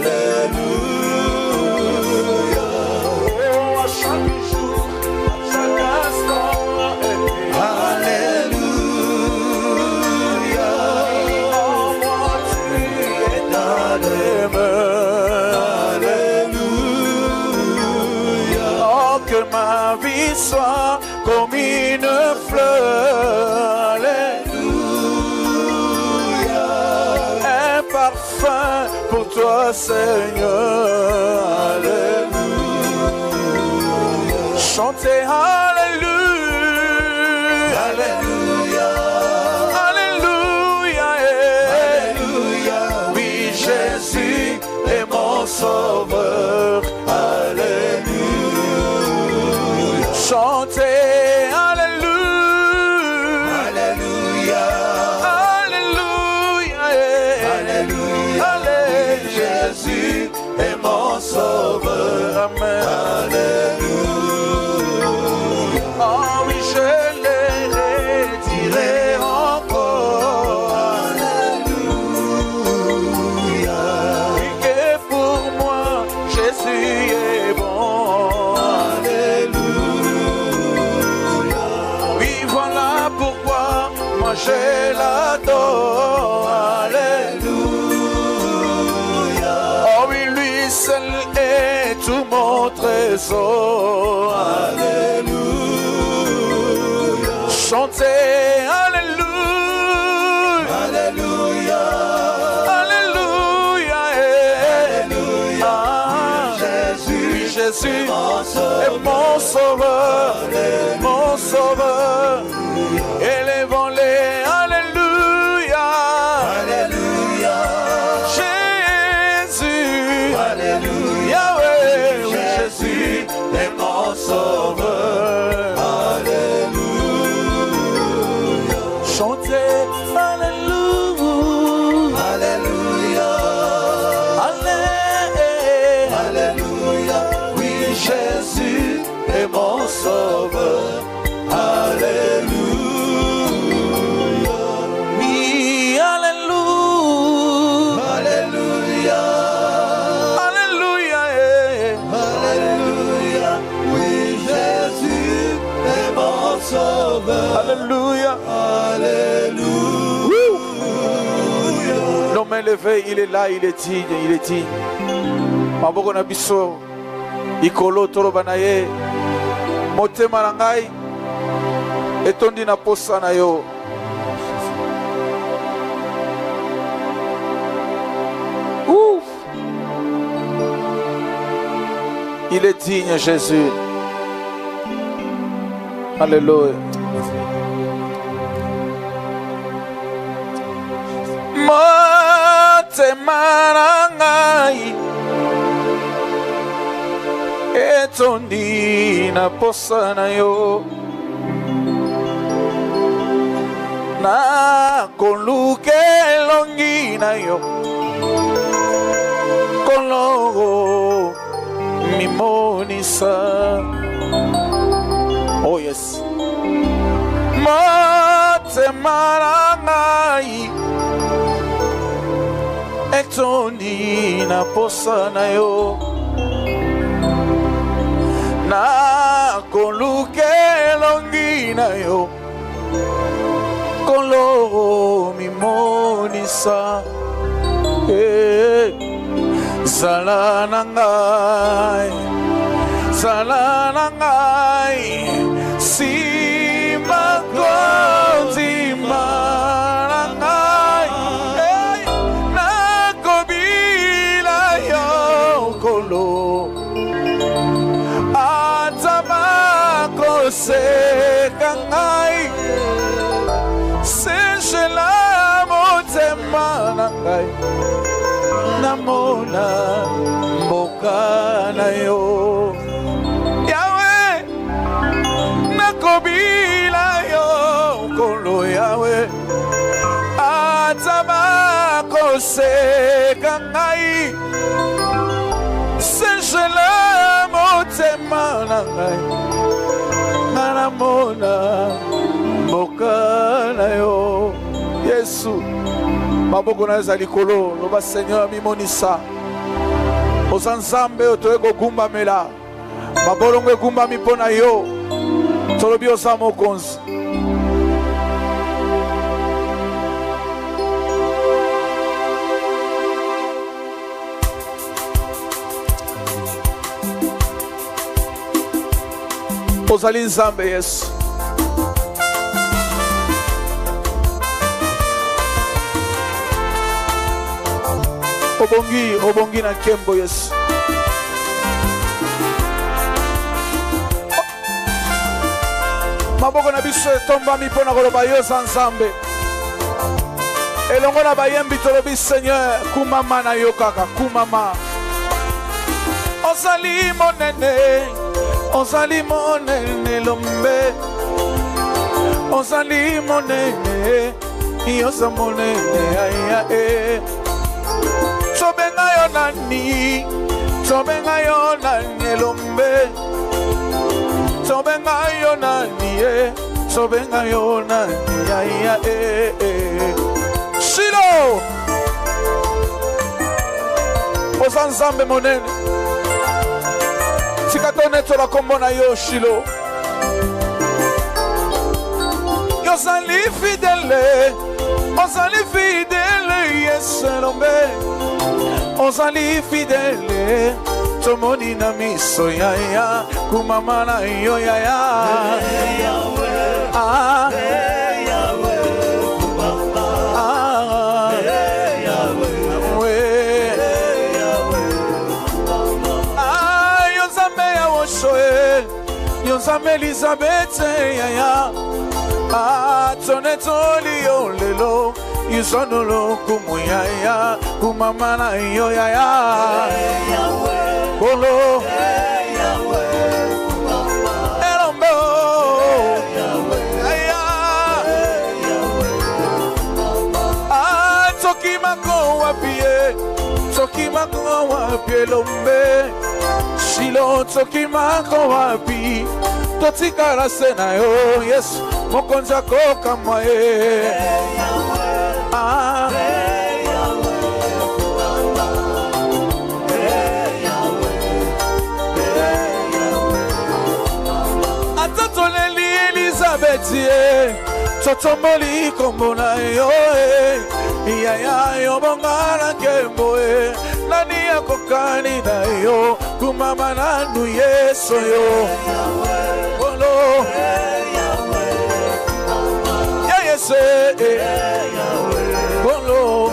Alléluia. Oh, à chaque jour, à chaque instant. Alléluia. En moi tu es ta demeure. Alléluia. Oh, que ma vie soit comme une fleur. Alléluia. Un parfum pour toi, Seigneur. Alléluia. Chantez Alléluia. Alléluia. Alléluia. Alléluia. Oui, Jésus est mon sauveur. Alléluia. Chantez Alléluia. Alléluia. Alléluia. Alléluia. Alléluia. Jésus est mon sauveur. Amen. Alléluia. Oh oui, je le redirai encore. Alléluia. Oui, que pour moi, Jésus est bon. Alléluia. Oui, voilà pourquoi moi je l'adore. Alléluia. Oh oui, lui seul est tout mon trésor. Alléluia. Chantez Alléluia. Alléluia. Alléluia. Alléluia. Ah, Jésus, oui, Jésus mon sauveur. est mon sauveur. Mon sauveur. Élevons-les. Alléluia. Alléluia. Jésus. Alléluia. Yahweh. Oui, Jésus est mon sauveur. Alléluia. Chantez Alléluia. Alléluia. Alléluia. Oui, Jésus est mon sauveur. Alléluia. Oui, Alléluia. Alléluia. Alléluia. Alléluia. Oui, Jésus est mon sauveur. Alléluia. Alléluia. L'homme élevé, il est là, il est digne, il est digne. Maboko na biso, ikolo toro banaye, motema na ngai etondi na posa na yo. Ouf. Il est digne, Jésus. Alléluia. Motema na ngai etondi na posa na yo, na koluka elongi na yo kolongo mimonisa. Oh yes. Motema na ngai etondi na posa na yo, na koluka elongi na yo kolo mimonisa. Zala na ngai, zala na ngai, sima konzima na ngai, nakobila yo kolo atamako seka ngai, senshela motema na ngai, namona mboka na yo. Yahweh, nakobila yo kolo Yahweh, atamako seka ngai, senshela motema na ngai, namona mboka na yo. Yesu, maboko na ezali kolo loba Seigneur mimonisa. Oza nzambe oyo gumba mela mabolongo egumba mipona yo, tolobi oza mokonzi. Ozali nzambe Yesu. Obongi na kembo Yesu. Maboko na biso etomba mipona koloba yo za nzambe. Elongo na bayembi tolobi Seigneur kumama na yo kaka kumama. Ozali monene lombe, ozali monene yoza monene aya Tobenga yo nani, tobenga yo nani lombe, tobenga yo nani tobenga yo nani aya Shilo oza nzambe monene, tikatone tola kombo na yo Shilo. Ozali fidèle, ozali fidèle Yesu lombe, ozali fidèle tomoni na miso yaya kumama na yo yaya. Yonzambe Elizabeth yaya tonetoli yo lelo yisonolo kumuyaya kumama na yo yaya Bolo Elombe yaya tokimako wapie, tokimako wapie lombe Shilo tokimako wapi totikala sena yo Yesu mokonza koka mwae atatoleli Elizabeth totomboli kombo na yo yaya yo bongana kembo nani akokani na yo kumama nanu Yesu yo Ya Yesu Bolo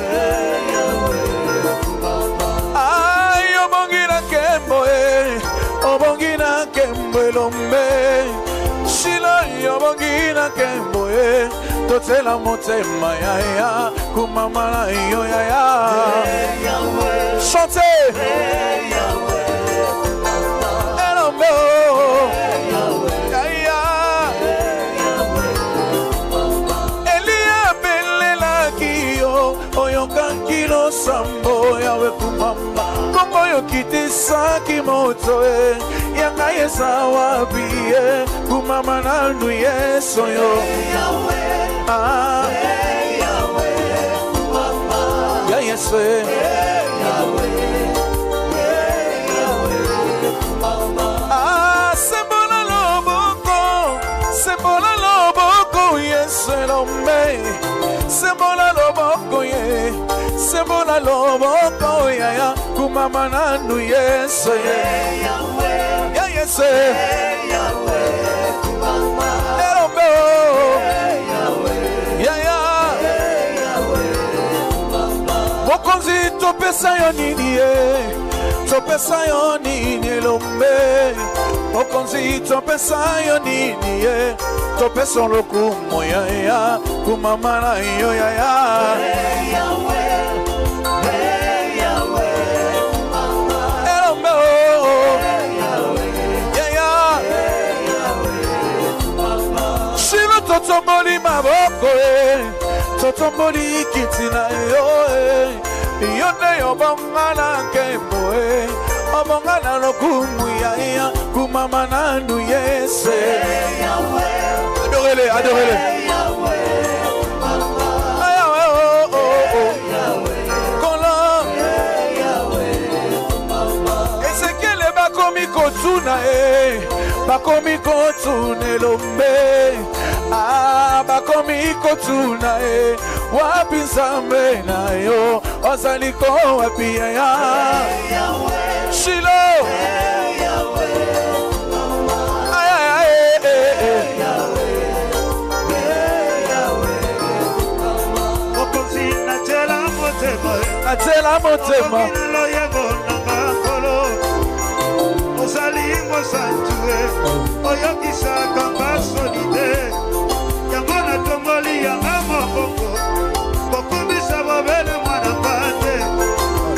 Ay obongina kembo obongina kembo lombe Shilo obongina kembo Totela motema ya kumamala yo ya Chantez Elombe Elia belela kiyo oyokankilo sambo yawe kumamba Kongo yokitisa kimoto Yanga yesa wabiye kumama nanu yeso yo Ya yeso Sembola loboko yeso lombe Sembola loboko ye Sembola loboko ya kumama nanu yeso Ya yeso Elombe Mokonzi topesa yo nini Topesa yo nini lombe Mokonzi topesa yo nini Topesa lokumo ya kumamana yo ya Elombe Shilo totomboli maboko Totomboli kitina yo Yone obongana kembo obongana lokumu ya kumamana nu yese Adorez-le, adorez-le Kolo Ezekiel bakomi kotuna bakomi kotune lombe bakomi kotuna wapi nzambe na yo ozaliko wapi ya Shilo Atela motema Osalingo santue oyokisa kamba solide Yangona tomboli yanga mokoko Kokumisa bobele mwana pate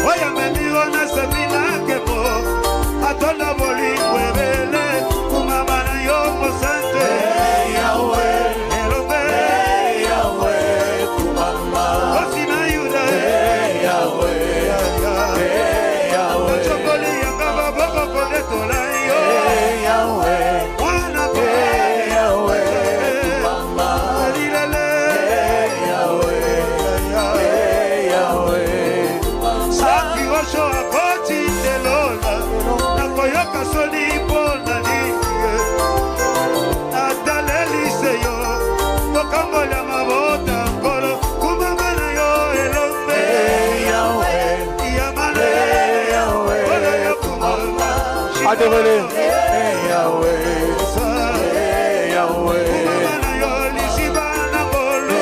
Oya mendigo na semina kemo Atonda boli kwebele Kumamana yo mosante Yahweh Elombe Yahweh Kumama Osina yuda Yahweh Yahweh Chokoli yanga baboko konetola yo Yahweh Mwana pa Yahweh Kumama Alilele Saki osho akoti telola Nakoyoka soli pona niye Natalelise yo Mokambola mabota koro Kumamana yo elombe Iyamane Ola yo kumama Adorez-le Kumamana yo lisibana bolo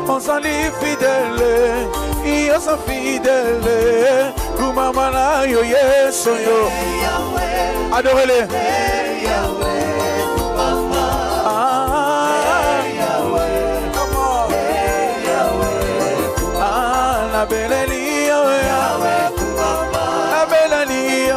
On s'en est fidèle, ils sont fidèles. Kumamana yo yeso yo. Adorez-le. La belle ligne, la belle ligne,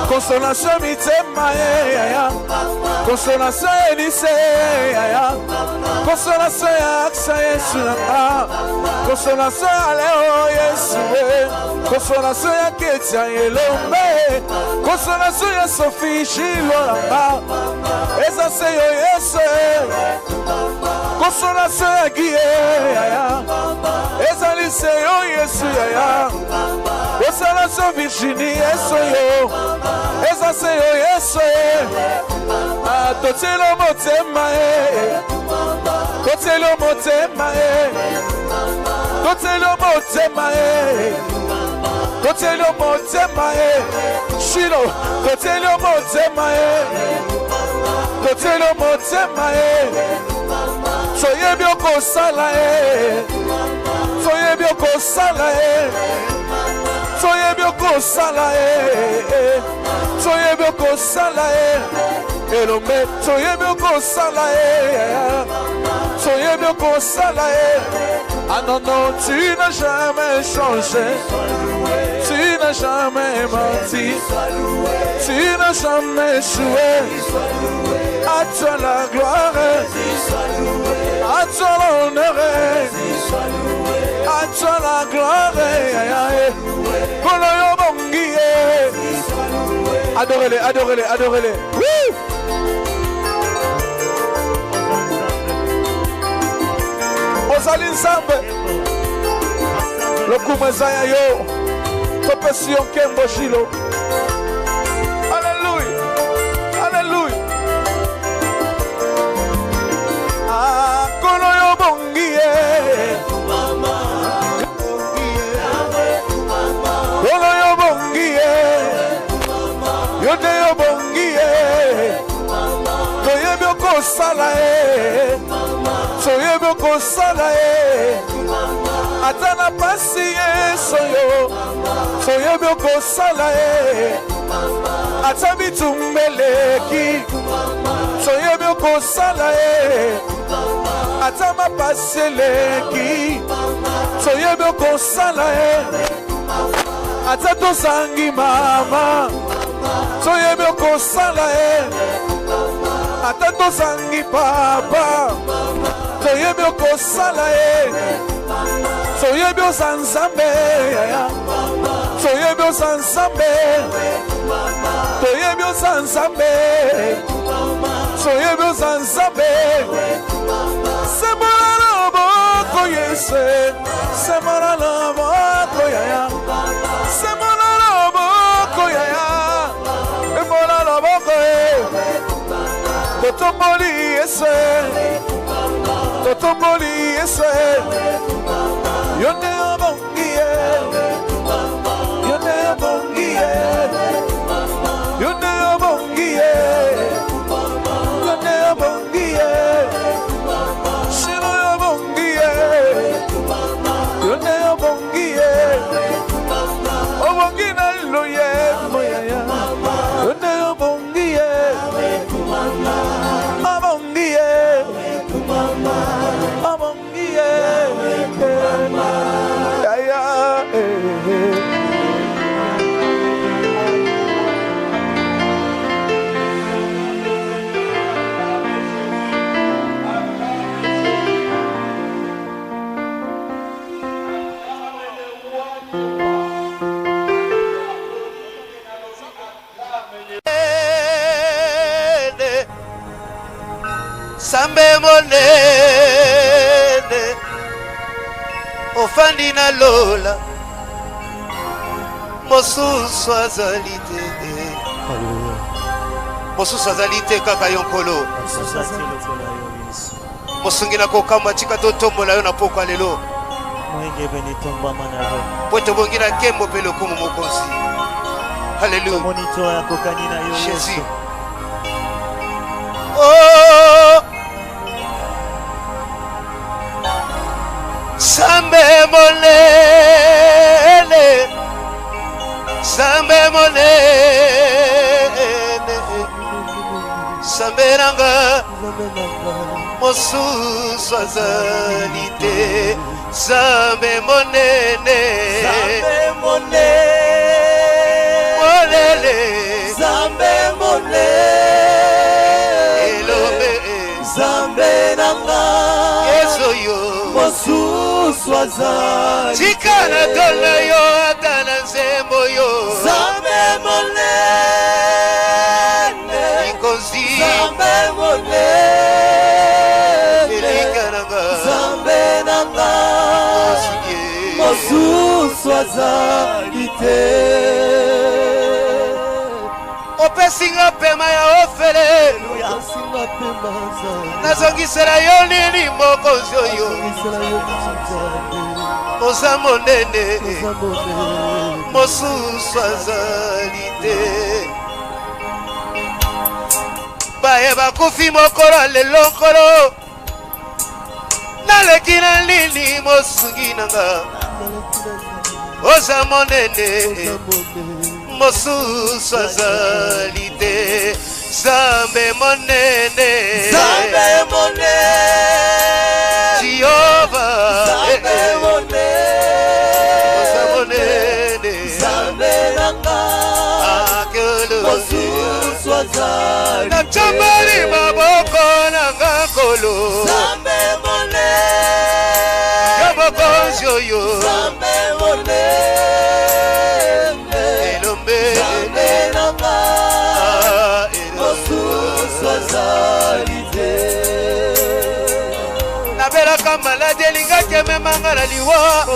consolation, motema ya consolation elise ya consolation ya aksa Yesu nanga consolation ya leo Yesu consolation ya Ketia Elombe consolation ya Sophie Shilo nanga eza se yo Yesu consolation ya Guye ya eza lise yo Yesu ya consolation Virginie Yesu yo eza se yo Yesu totelo motema totelo motema totelo motema totelo motema Shilo totelo motema totelo motema soyebi okosala soyebi okosala soyebi okosala soyebi okosala Elombe soyebi okosala soyebi okosala ah non non tu n'as jamais changé tu n'as jamais menti tu n'as jamais échoué à toi la gloire à toi l'honneur à toi la gloire Koloyo bongi adorez-les adorez-les adorez-les Ozali nzambe lokumu ezaya yo topesi yo nkembo Shilo Alléluia Alléluia Kolo yo bongi Kolo yo bongi yo te yo bongi toyebi okosala soyebi okosala ata na pasi Yesu yo soyebi okosala ata bitumbeleki soyebi okosala ata mapasi eleki soyebi okosala ata tozangi mama soyebi okosala ata tozangi papa soyebi okosala soyebi oza nzambe soyebi oza nzambe toyebi oza nzambe soyebi oza nzambe sembola loboko Yesu sembola loboko yaya sembola loboko yaya sembola loboko totomboli Yesu totomboli Yesu yone obongi yone obongi yone obongi yone obongi Shilo obongi yone obongi obongi na loye moya yone obongi obongi obongi Sambe monene ofandi na lola mosusu azali te mosusu azali te kaka yo nkolo mosungi na kokamba tika totombola yo na pokwa lelo po tobongi na nkembo mpe lokumu mokonzi Haleluya Jésus oh Sambe monene Sambe monene Sambe nanga mosusu azali te Sambe monene Sambe monene Sambe monene Zambe nanga Yesu yo mosusu azali Chikana tona yo atana nzembo yo Zambe monene Ikozi Zambe monene Zambe nanga mosusu azali te Opesinga pema ya ofele Nazongisela yo nini mokonzi oyo Oza monene mosusu azali te Baye bakufi mokolo lelo nkolo Naleki na nini mosungi nanga Oza monene mosusu azali te Zambe monene Zambe monene Jehovah Zambe monene Oza monene Zambe nanga mosusu azali Na chambali maboko nanga kolo Zambe monene Yabokonzi oyo Zambe monene Elombe Zambe nanga mosusu azali te Nabelaka maladi elingaki ememanga na liwa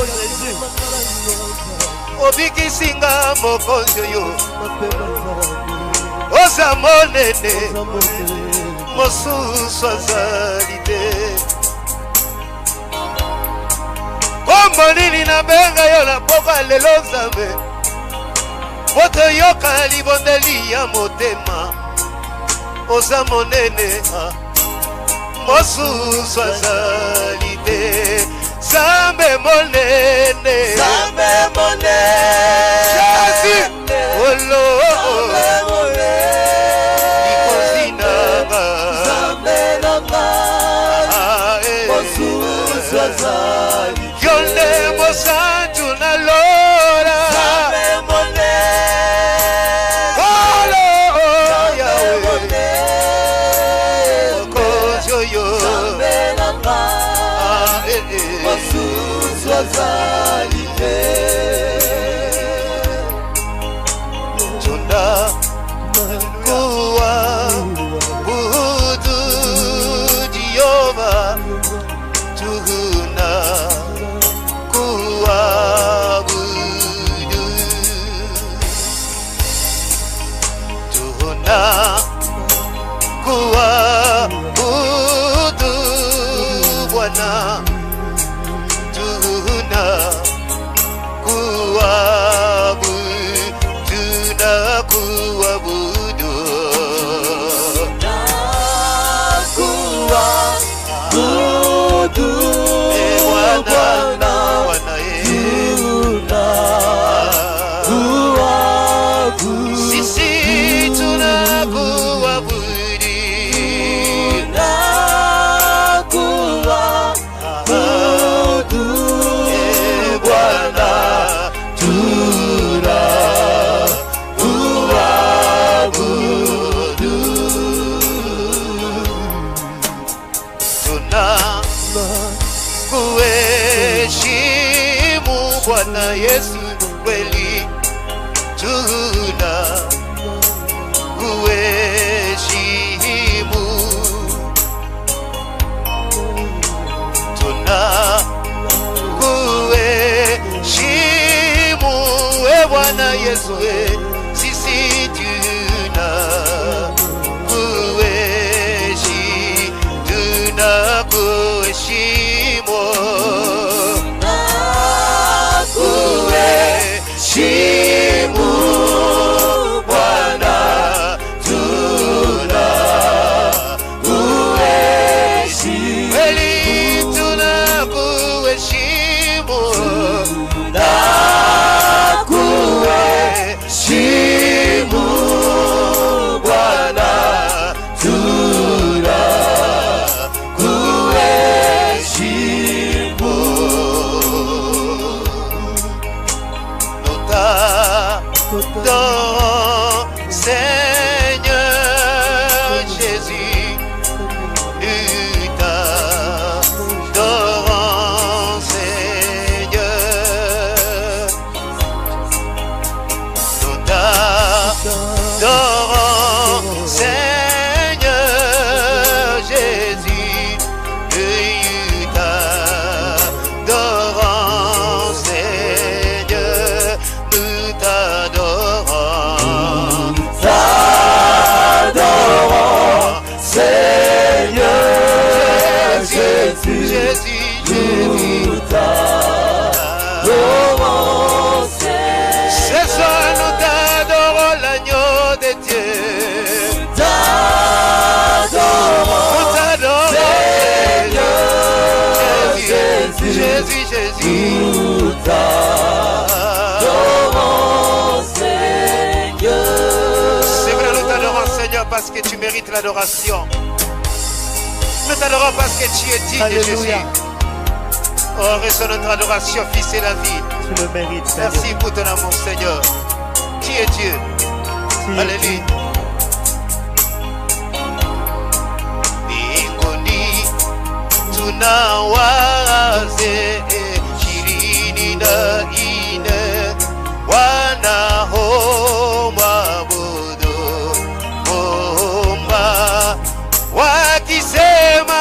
Obikisinga mokonzi oyo Oza monene mosusu azali te Kombo nini nabenga yo na pokwa lelo Nzambe Moto yoka libondeli ya motema Oza monene mosusu azali te Zambe monene Zambe monene Jasi Olo Zambe monene Ikozi nanga Zambe nanga mosusu azali Yonde mosantu na lora Zambe monene Olo Zambe monene Okozi oyo Zambe nanga mosusu azali te Tunda kuwa budu Jehova Tuna kuwa budu Tuna kuwa budu Bwana Tuna kuabudu Sisi tunakuabudu Bwana kuheshimu Bwana Yesu kweli tuna kuheshimu Bwana Yesu sisi tuna kuheshimu Bwana tuna kweli tuna kuheshimu Bwana tuna Ce soir nous t'adorons l'agneau de Dieu. Nous t'adorons Jésus, Jésus, Jésus. Nous t'adorons Seigneur. C'est vrai, nous t'adorons Seigneur parce que tu mérites l'adoration. Nous t'adorons parce que tu es digne de Jésus. Oh, reçois notre adoration, Fils et la vie. Tu le mérites, Seigneur. Merci pour ton amour, Seigneur. Qui est Dieu? Alléluia. Mbinguni tunawaze ishirini na nne wanaomwabudu Muumba wakisema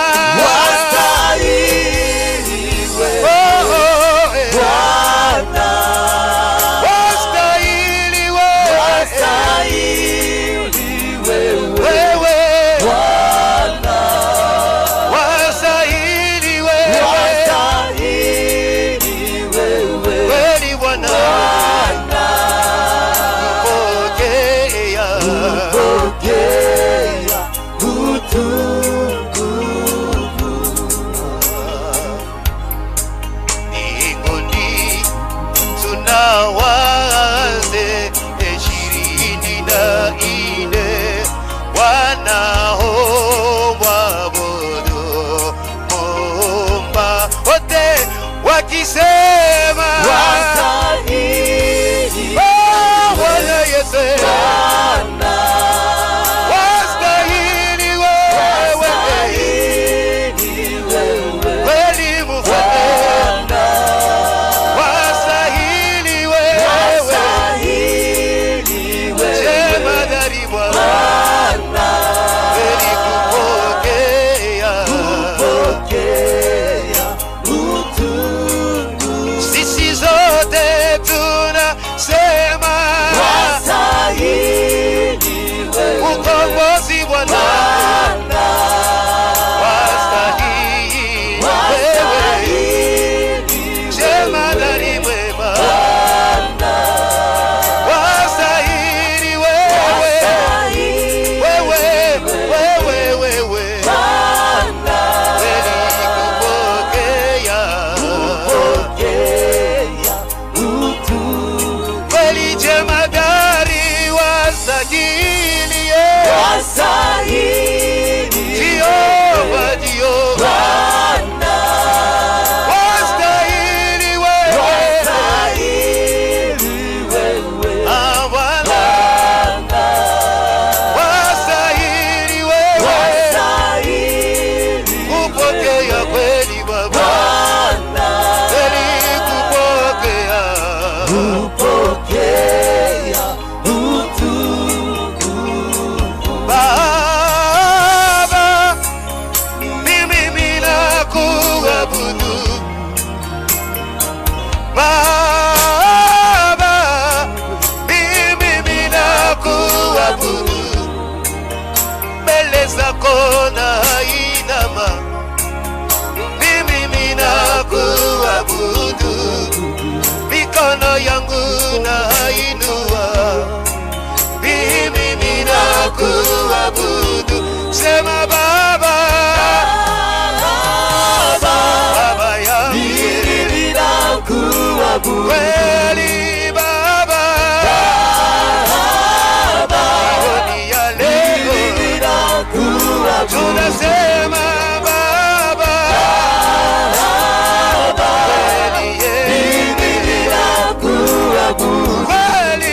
wakisema wastahili Bwana Yesu, wastahili wewe, kweli Mfalme, wastahili wewe, jemadari Bwana, kweli kupokea sisi zote tunasema ukombozi Bwana, wastahili wewe, jemadari mwema, wastahili wewe, kweli jemadari wastahili Jehova, Jehova, wastahili wewe, Bwana, wastahili wewe, kupokea kweli Baba, kweli kupokea Baba, mimi ninakuabudu Baba, mimi ninakuabudu mbele zako nainama, mimi ninakuabudu, mikono yangu nainua, mimi ninakuabudu, sema Baba, Baba yangu, kweli Baba, jioni ya leo tunasema Baba, kweli kweli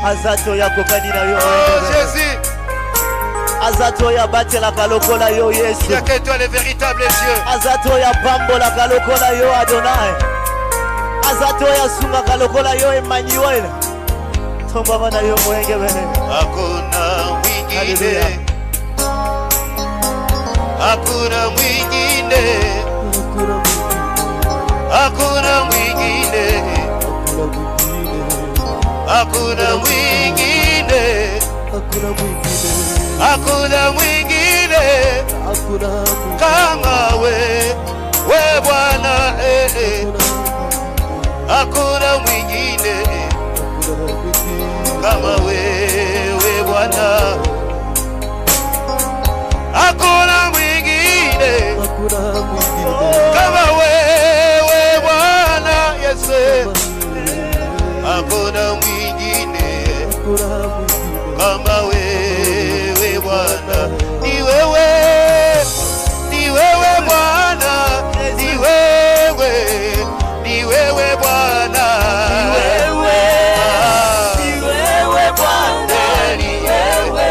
Azato ya kokanina yo. Oh Jésus. Azato ya batela kalokola yo Yesu. Il n'y a que toi le véritable Dieu. Azato ya pambola kalokola yo Adonai. Azato ya sunga kalokola yo Emmanuel. Tomba bana yo mwenge bene. Hakuna mwingine. Hakuna mwingine. Hakuna mwingine. Hakuna mwingine. Hakuna mwingine kama we Bwana, hakuna mwingine kama we Bwana, hakuna mwingine kama we Bwana Yesu, hakuna mwingine kama wewe Bwana, ni wewe Bwana, ni wewe Bwana, ni wewe Bwana, ni wewe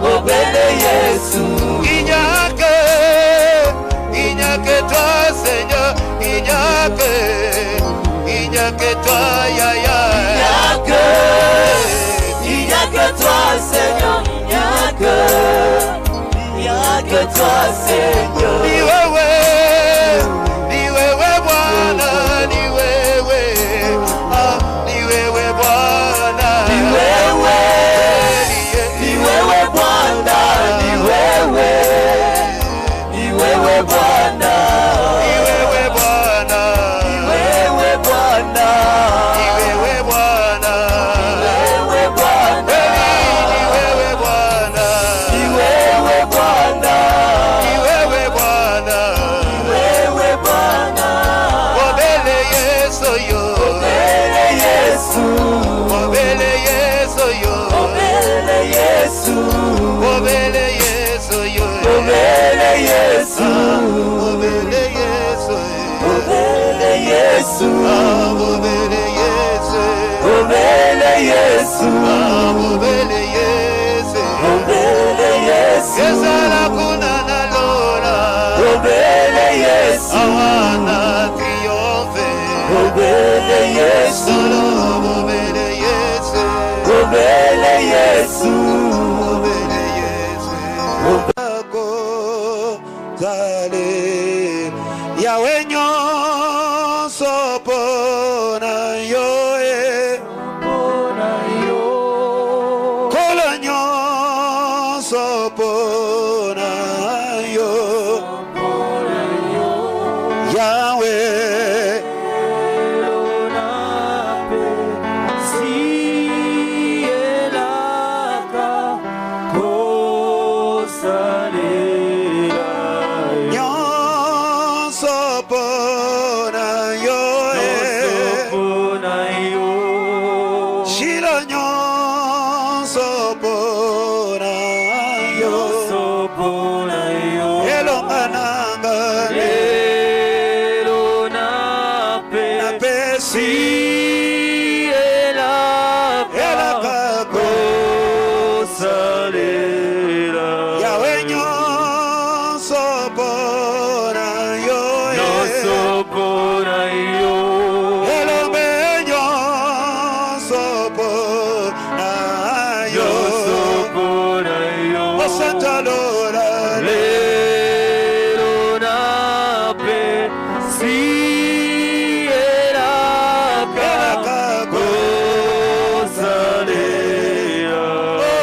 Obele Yesu. Il n'y a que toi, Seigneur. Il n'y a que toi, Yaya. Il n'y a que toi, Seigneur. Il n'y a que toi, Seignor. Ni wewe Bwana, ni wewe. Ah, ni wewe Bwana. Ni wewe Bwana, ni wewe. Ni wewe Bwana. Ni wewe Bwana. Ni wewe Bwana. Ni wewe Bwana. Ni wewe Bwana. Ni wewe Bwana. Ni wewe Bwana. Ni wewe Bwana. Ni wewe Bwana. Obele Yesu yo. Obele Yesu. Obele Yesu yo. Obele Yesu. Obele Yesu yo. Obele Yesu. Obele Yesu. Obele Yesu. Obele Yesu. Obele Yesu. Obele Yesu. Obele Yesu. Yesala kuna na lora. Obele Yesu. Awana triomphe. Obele Yesu. Obele Yesu. Obele Yesu. Obele Yesu. Ako zale Yahweh nyonso pona yo Kolo nyonso pona yo Yahweh nyonso pona yo Shilo nyonso pona yo Elongananga na pesi elakako Yahweh nyonso pona yo Elombe nyonso pona yo Osanta lora elakako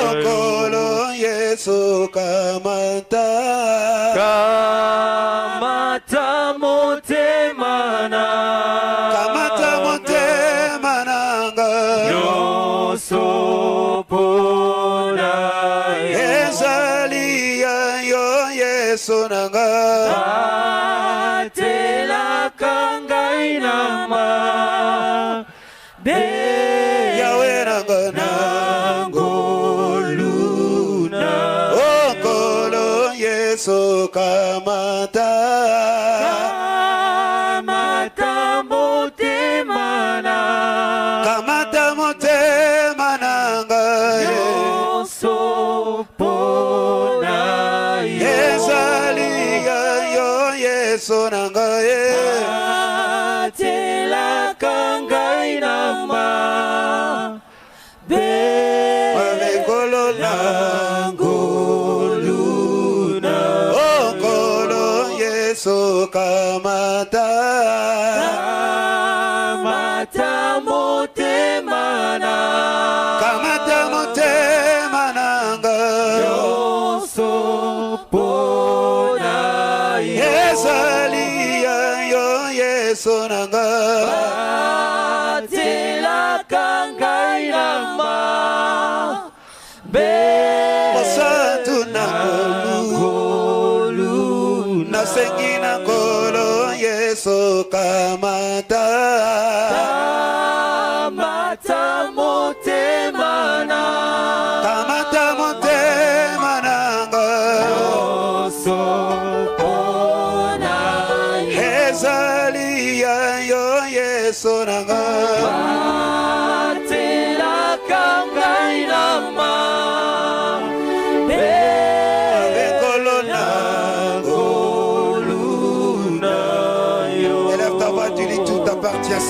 Okolo Yesu kamata kamata motema nanga ezali ya yo Yesu nanga Yahweh nanga nangoluna Okolo Yesu kamata kamata motema nanga ezali ya yo Yesu nanga Ekolo nangoluna Okolo Yesu kamata kamata motema nanga ezali ya yo Yesu nanga Mosatu nangoluna nasengi nangolo Yesu kamata kamata motema nanga ezali ya yo Yesu nanga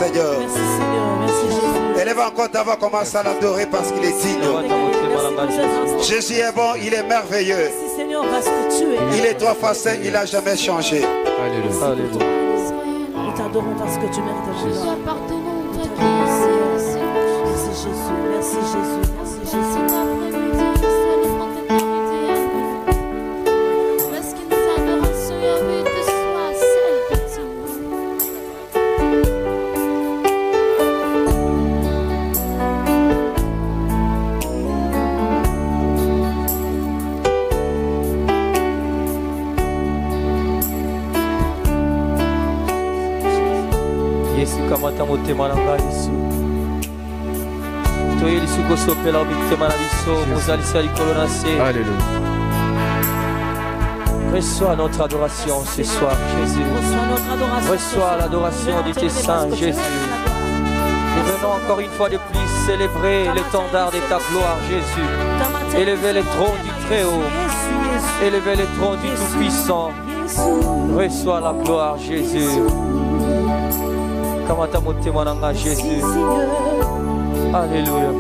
Seigneur. Merci Seigneur, merci Jésus. Élève encore ta voix, commence à l'adorer parce qu'il est digne. Jésus est bon, il est merveilleux. Merci Seigneur parce que tu es. Il est 3 fois saint, il n'a jamais changé. Alléluia. Nous t'adorons parce que tu mérites de Nous appartenons à toi. Merci Jésus, merci Jésus, merci Jésus. Parce que nous adoration et envie de soi, seul petit. Yesu kamata motema na ngai Yesu toyeli sukosopela mitema na biso mozalisa likolo na se. Reçois notre adoration ce soir Jésus. Reçois l'adoration de tes saints Jésus. Nous venons encore une fois de plus célébrer l'étendard de ta gloire Jésus. Élever le trône du Très-Haut. Élever le trône du Tout-Puissant. Reçois la gloire Jésus. Kamata motema na ngai Jésus. Alléluia.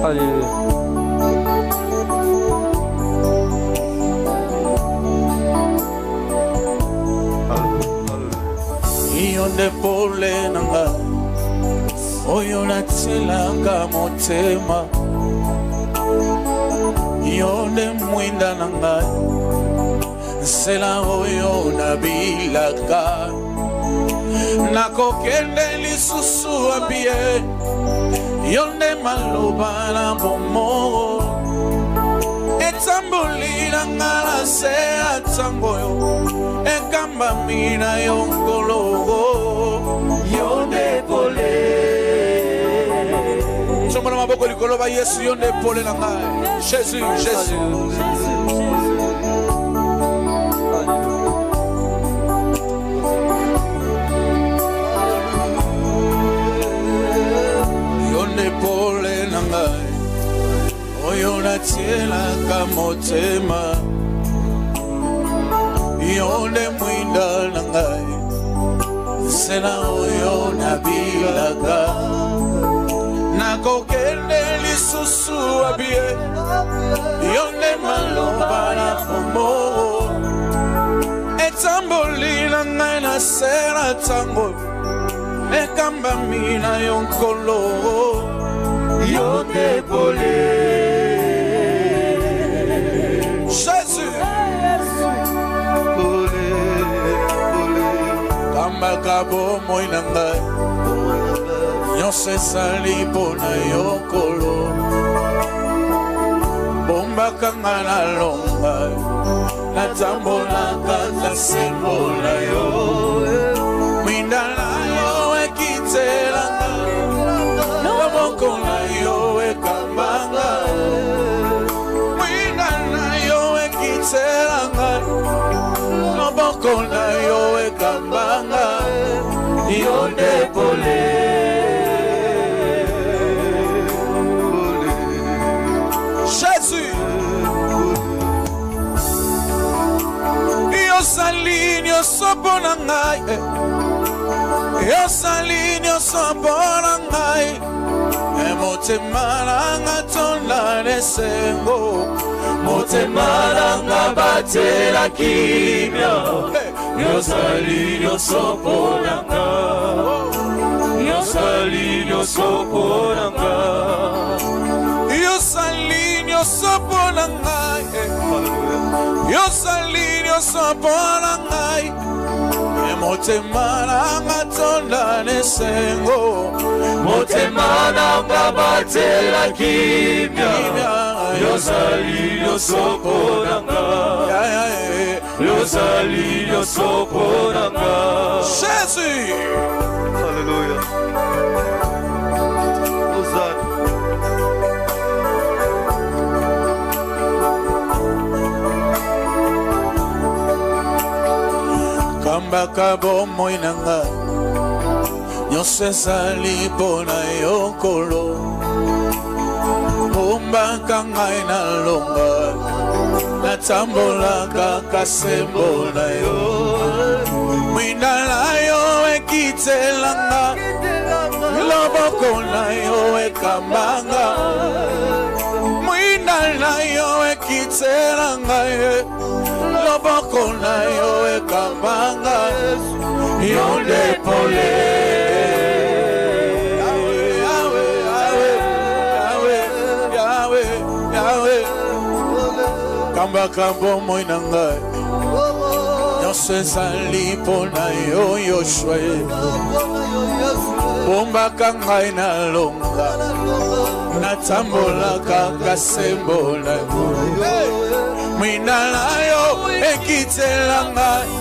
Alléluia. Yonde pole nanga oyo natselaka motema yonde mwinda nanga nsela oyo nabilaka nakokende lisusu abie yonde maloba na bomoro etamboli nanga na se atangoyo ekambami na yonkologo yonde pole somona maboko likolo ba Yesu yonde pole na ngai Jésus Jésus yonde pole na ngai oyo natielaka motema yonde mwinda na ngai nsela oyo nabilaka nakokende lisusu abie yonde maloba na bomoro etamboli na ngai na sera tango ekambami na yonkolo yonde pole Jésus kambaka bomoi na ngai nyonso esali mpo na yokolo bombaka nga na longa natambolaka kasembo na yo mwinda na yo ekitelanga loboko na yo ekambanga mwinda na yo ekitelanga loboko na yo ekambanga yonde pole Jésus yosali nyonso mpo na ngai yosali nyonso mpo na ngai motema nanga tonda nesengo motema nanga batela kimia yosali nyonso mpo na ngai yosali nyonso mpo na ngai yosali nyonso mpo na ngai yosali nyonso mpo na ngai motema nanga tonda nesengo motema nanga batela kimia yosali nyonso mpo na ngai yosali nyonso mpo na ngai Jésus Alléluia Hosanna kambaka bomoi na ngai nyonso ezali mpo na yokolo bombaka ngai na longa natambolaka kasembo na yo Mwina na yo ekitelanga loboko na yo ekambanga Mwina na yo ekitelanga loboko na yo ekambanga Yonde pole Kamba kambo mwina ngai Nyonso ezali mpona yo Yoshua Bombaka ngai nalonga Natambolaka kasembo na yo Mwina na yo ekitela ngai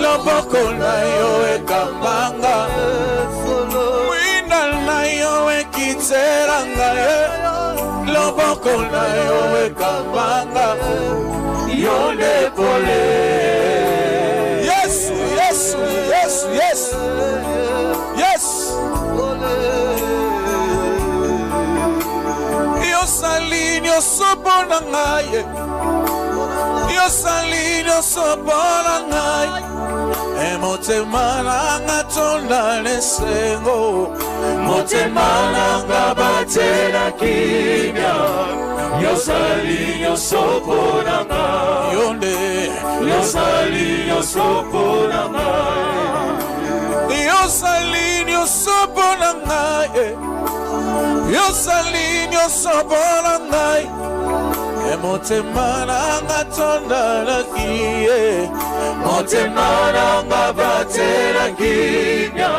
Loboko na yo ekambanga Mwina na yo ekitela ngai Loboko na yo ekambanga Yonde pole Yes, yes, yes, yes Yes Yosali nyosopo na ngai Yosali nyosopo na ngai Motema nanga tonda lesengo Motema nanga batela kimya Yosali nyosopo na ngai Yonde Yosali nyosopo na ngai Yosali nyosopo na ngai Yosali nyosopo na ngai Motema nanga tonda lakie Motema nanga batela kimya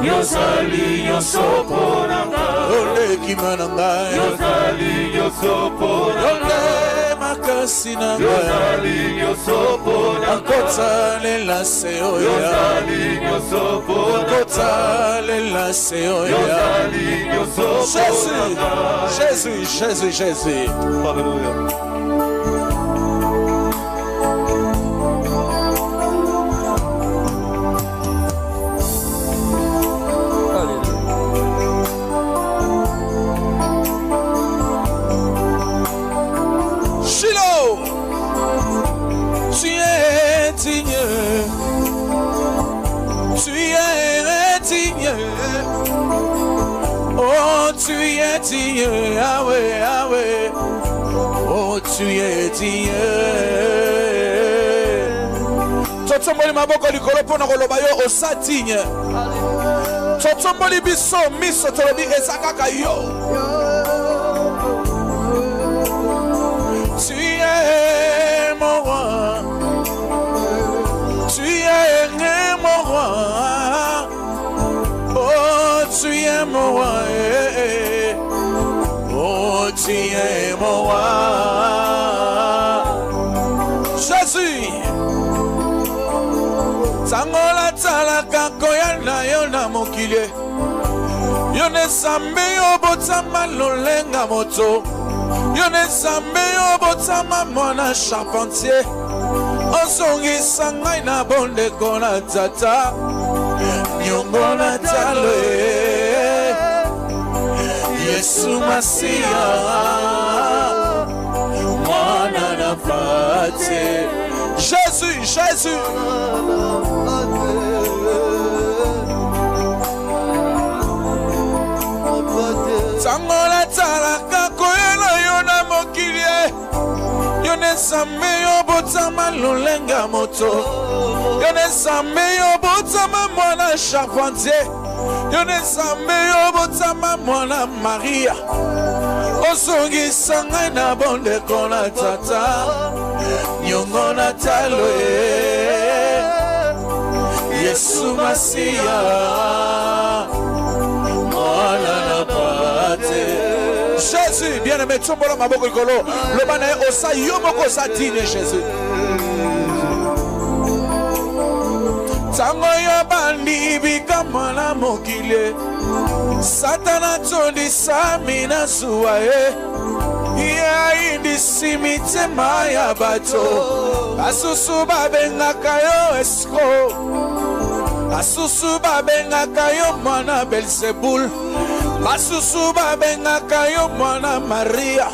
Yosali nyosopo na ngai Ole kima na ngai Yosali nyosopo na ngai makasi na ngai Yosali nyosopo na ngai Akota lela seoya Yosali nyosopo na ngai Akota lela seoya Yosali nyosopo na ngai Jésus, Jésus, Jésus Alléluia Tu es Dieu, Yahweh, Yahweh. Oh, tu es Dieu. Totomboli maboko likolo pona koloba yo osatigne. Totomboli biso miso tolobi ezakaka yo. Tu es mon roi. Tu es mon roi. Oh, tu es mon roi. Oh, tu es mon roi. Jésus. Sangola talaka koyana yona mokile. Yone sambe obotama lolenga moto. Yone sambe obotama mwana charpentier. Osongi sangai na bonde kona tata. Nyongo na talo Yesu Masia Mwana na pate Jésus, Jésus Tangola talaka koyela yona mokilie Yone same yobotama lolenga moto Yone same yobotama mwana charpentier Yone same yobotama mwana Maria Osongi sangai na bonde kona tata Nyongo na talo Yesu Masia Mwana na pate Jésus, bien-aimé, tombola maboko likolo Lobana osa yomoko sa dine Jésus Tango ya bandi bikama na mokile Satana tondi samina suwae Ya indi simite maya bato Asusu babengaka yo esko Asusu babengaka yo mwana Belzebul Asusu babengaka yo mwana Maria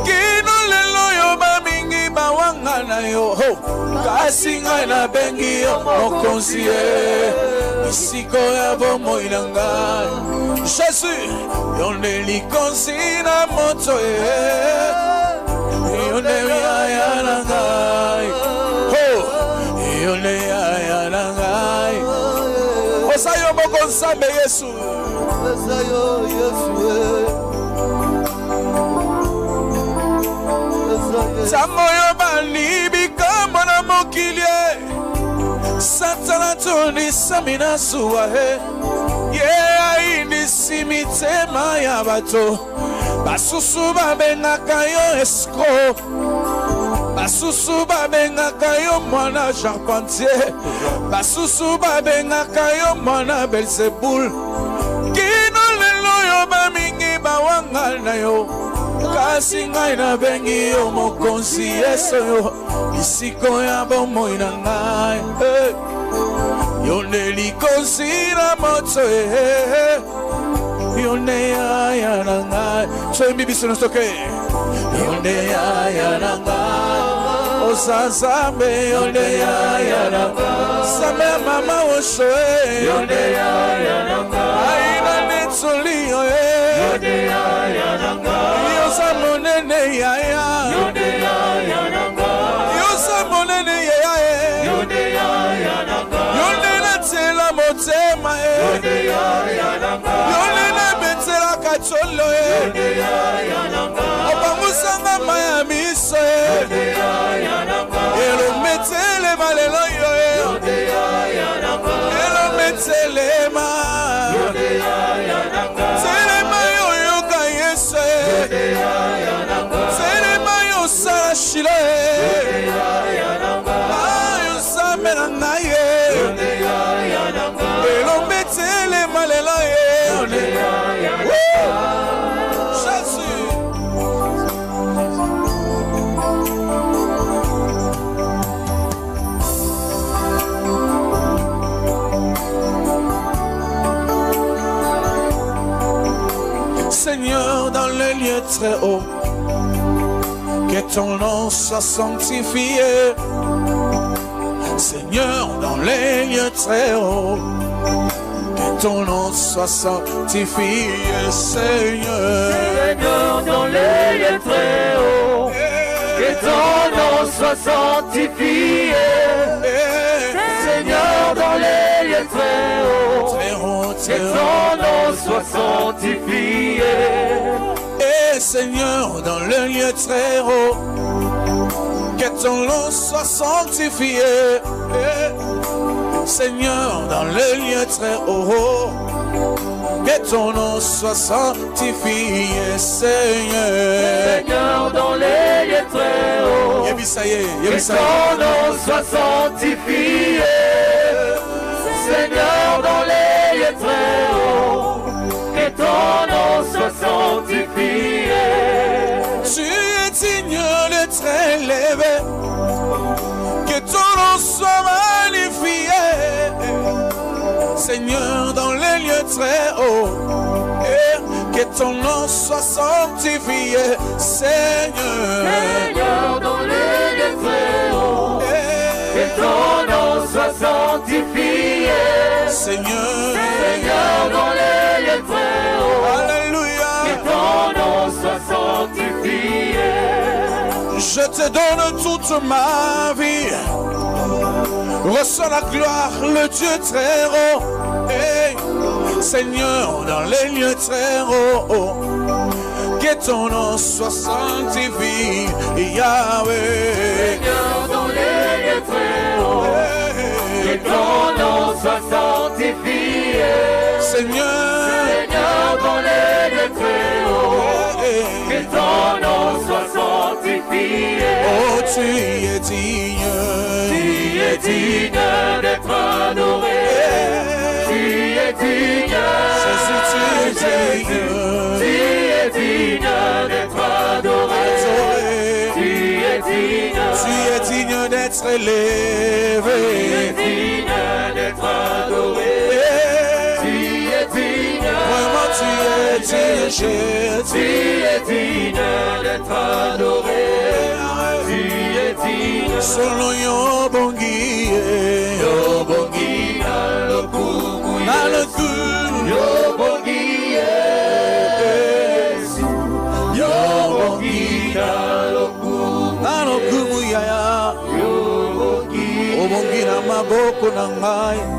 Kino lelo yo bamingi bawanga na yo kasi ngai nabengi yo mokonzi isiko ya bomoi na ngai Jésus yo nde likonzi na moto yo nde yaya na ngai yo nde yaya na ngai oza yo moko nzambe Yesu oza yo Yesu ntango yo balibika na mokili Satana tundisa minasuwa ye aindisi mitema ya bato basusu babengaka yo escroc basusu babengaka yo mwana charpentier basusu babengaka yo mwana Belzebul kino lelo yo bamingi bawanga na yo kasi ngai nabengi yo mokonzi Yesu yo isiko ya bomoi na ngai yo nde likonzi na moto yo nde yaya na ngai soyembi biso nosoke yo nde yaya na ngai oza nzambe yo nde yaya na ngai nzambe ya mama osho yo nde yaya na ngai aina netoli yo yo nde yaya na ngai yoza monene yaya yo nde yaya na ngai yoza monene yaya yo nde yaya na ngai yo nde natela motema yo nde yaya na ngai yo nde nabetela kacholo yo nde yaya na ngai obangusanga maya miso yo nde yaya na ngai elometele malelo yo yo nde yaya na ngai elometele ma yo nde yaya na ngai telema yo yoka Yesu yo nde yaya na ngai telema yo sala shilo yo nde yaya na ngai yo same na ngai yo nde yaya na ngai elometele malelo yo nde yaya na ngai Seigneur, dans les lieux très hauts, que ton nom soit sanctifié. Seigneur, dans les lieux très hauts, que ton nom soit sanctifié. Seigneur, Seigneur, dans les lieux très hauts, que ton nom soit sanctifié. Seigneur, dans les lieux très hauts, que ton nom soit sanctifié. Et Seigneur, dans le lieu très haut, que ton nom soit sanctifié. Seigneur, dans le lieu très haut, que ton nom soit sanctifié. Seigneur, Seigneur, dans les lieux très hauts, que ton nom soit sanctifié. Seigneur, dans les lieux très hauts, que ton nom soit sanctifié. Tu es digne d'être élevé, que ton nom soit magnifié. Seigneur, dans les lieux très hauts, que ton nom soit sanctifié. Seigneur, Seigneur, dans les lieux très hauts, que ton nom soit sanctifié. Seigneur, Seigneur, dans les lieux très hauts, alléluia, que ton nom soit sanctifié. je te donne toute ma vie. Reçois la gloire, le Dieu très haut. Hey, Seigneur, dans les lieux très hauts, que ton nom soit sanctifié. Yahweh, Seigneur, dans les lieux très hauts, que ton nom soit sanctifié. Seigneur, Seigneur, dans les lieux très hauts, que ton nom soit sanctifié. oh, tu es digne. Tu es digne d'être adoré. Tu es digne. Jésus, tu es digne. Tu es digne d'être adoré. Tu es digne. Tu es digne d'être élevé. Tu es digne d'être adoré. Tu es digne. Vraiment, tu es digne, Jésus. Tu es digne d'être adoré. Tu es solo yo bongi yo bongi na lokumu yo bongi Yesu yo bongi na lokumu ya yo bongi na maboko na ngai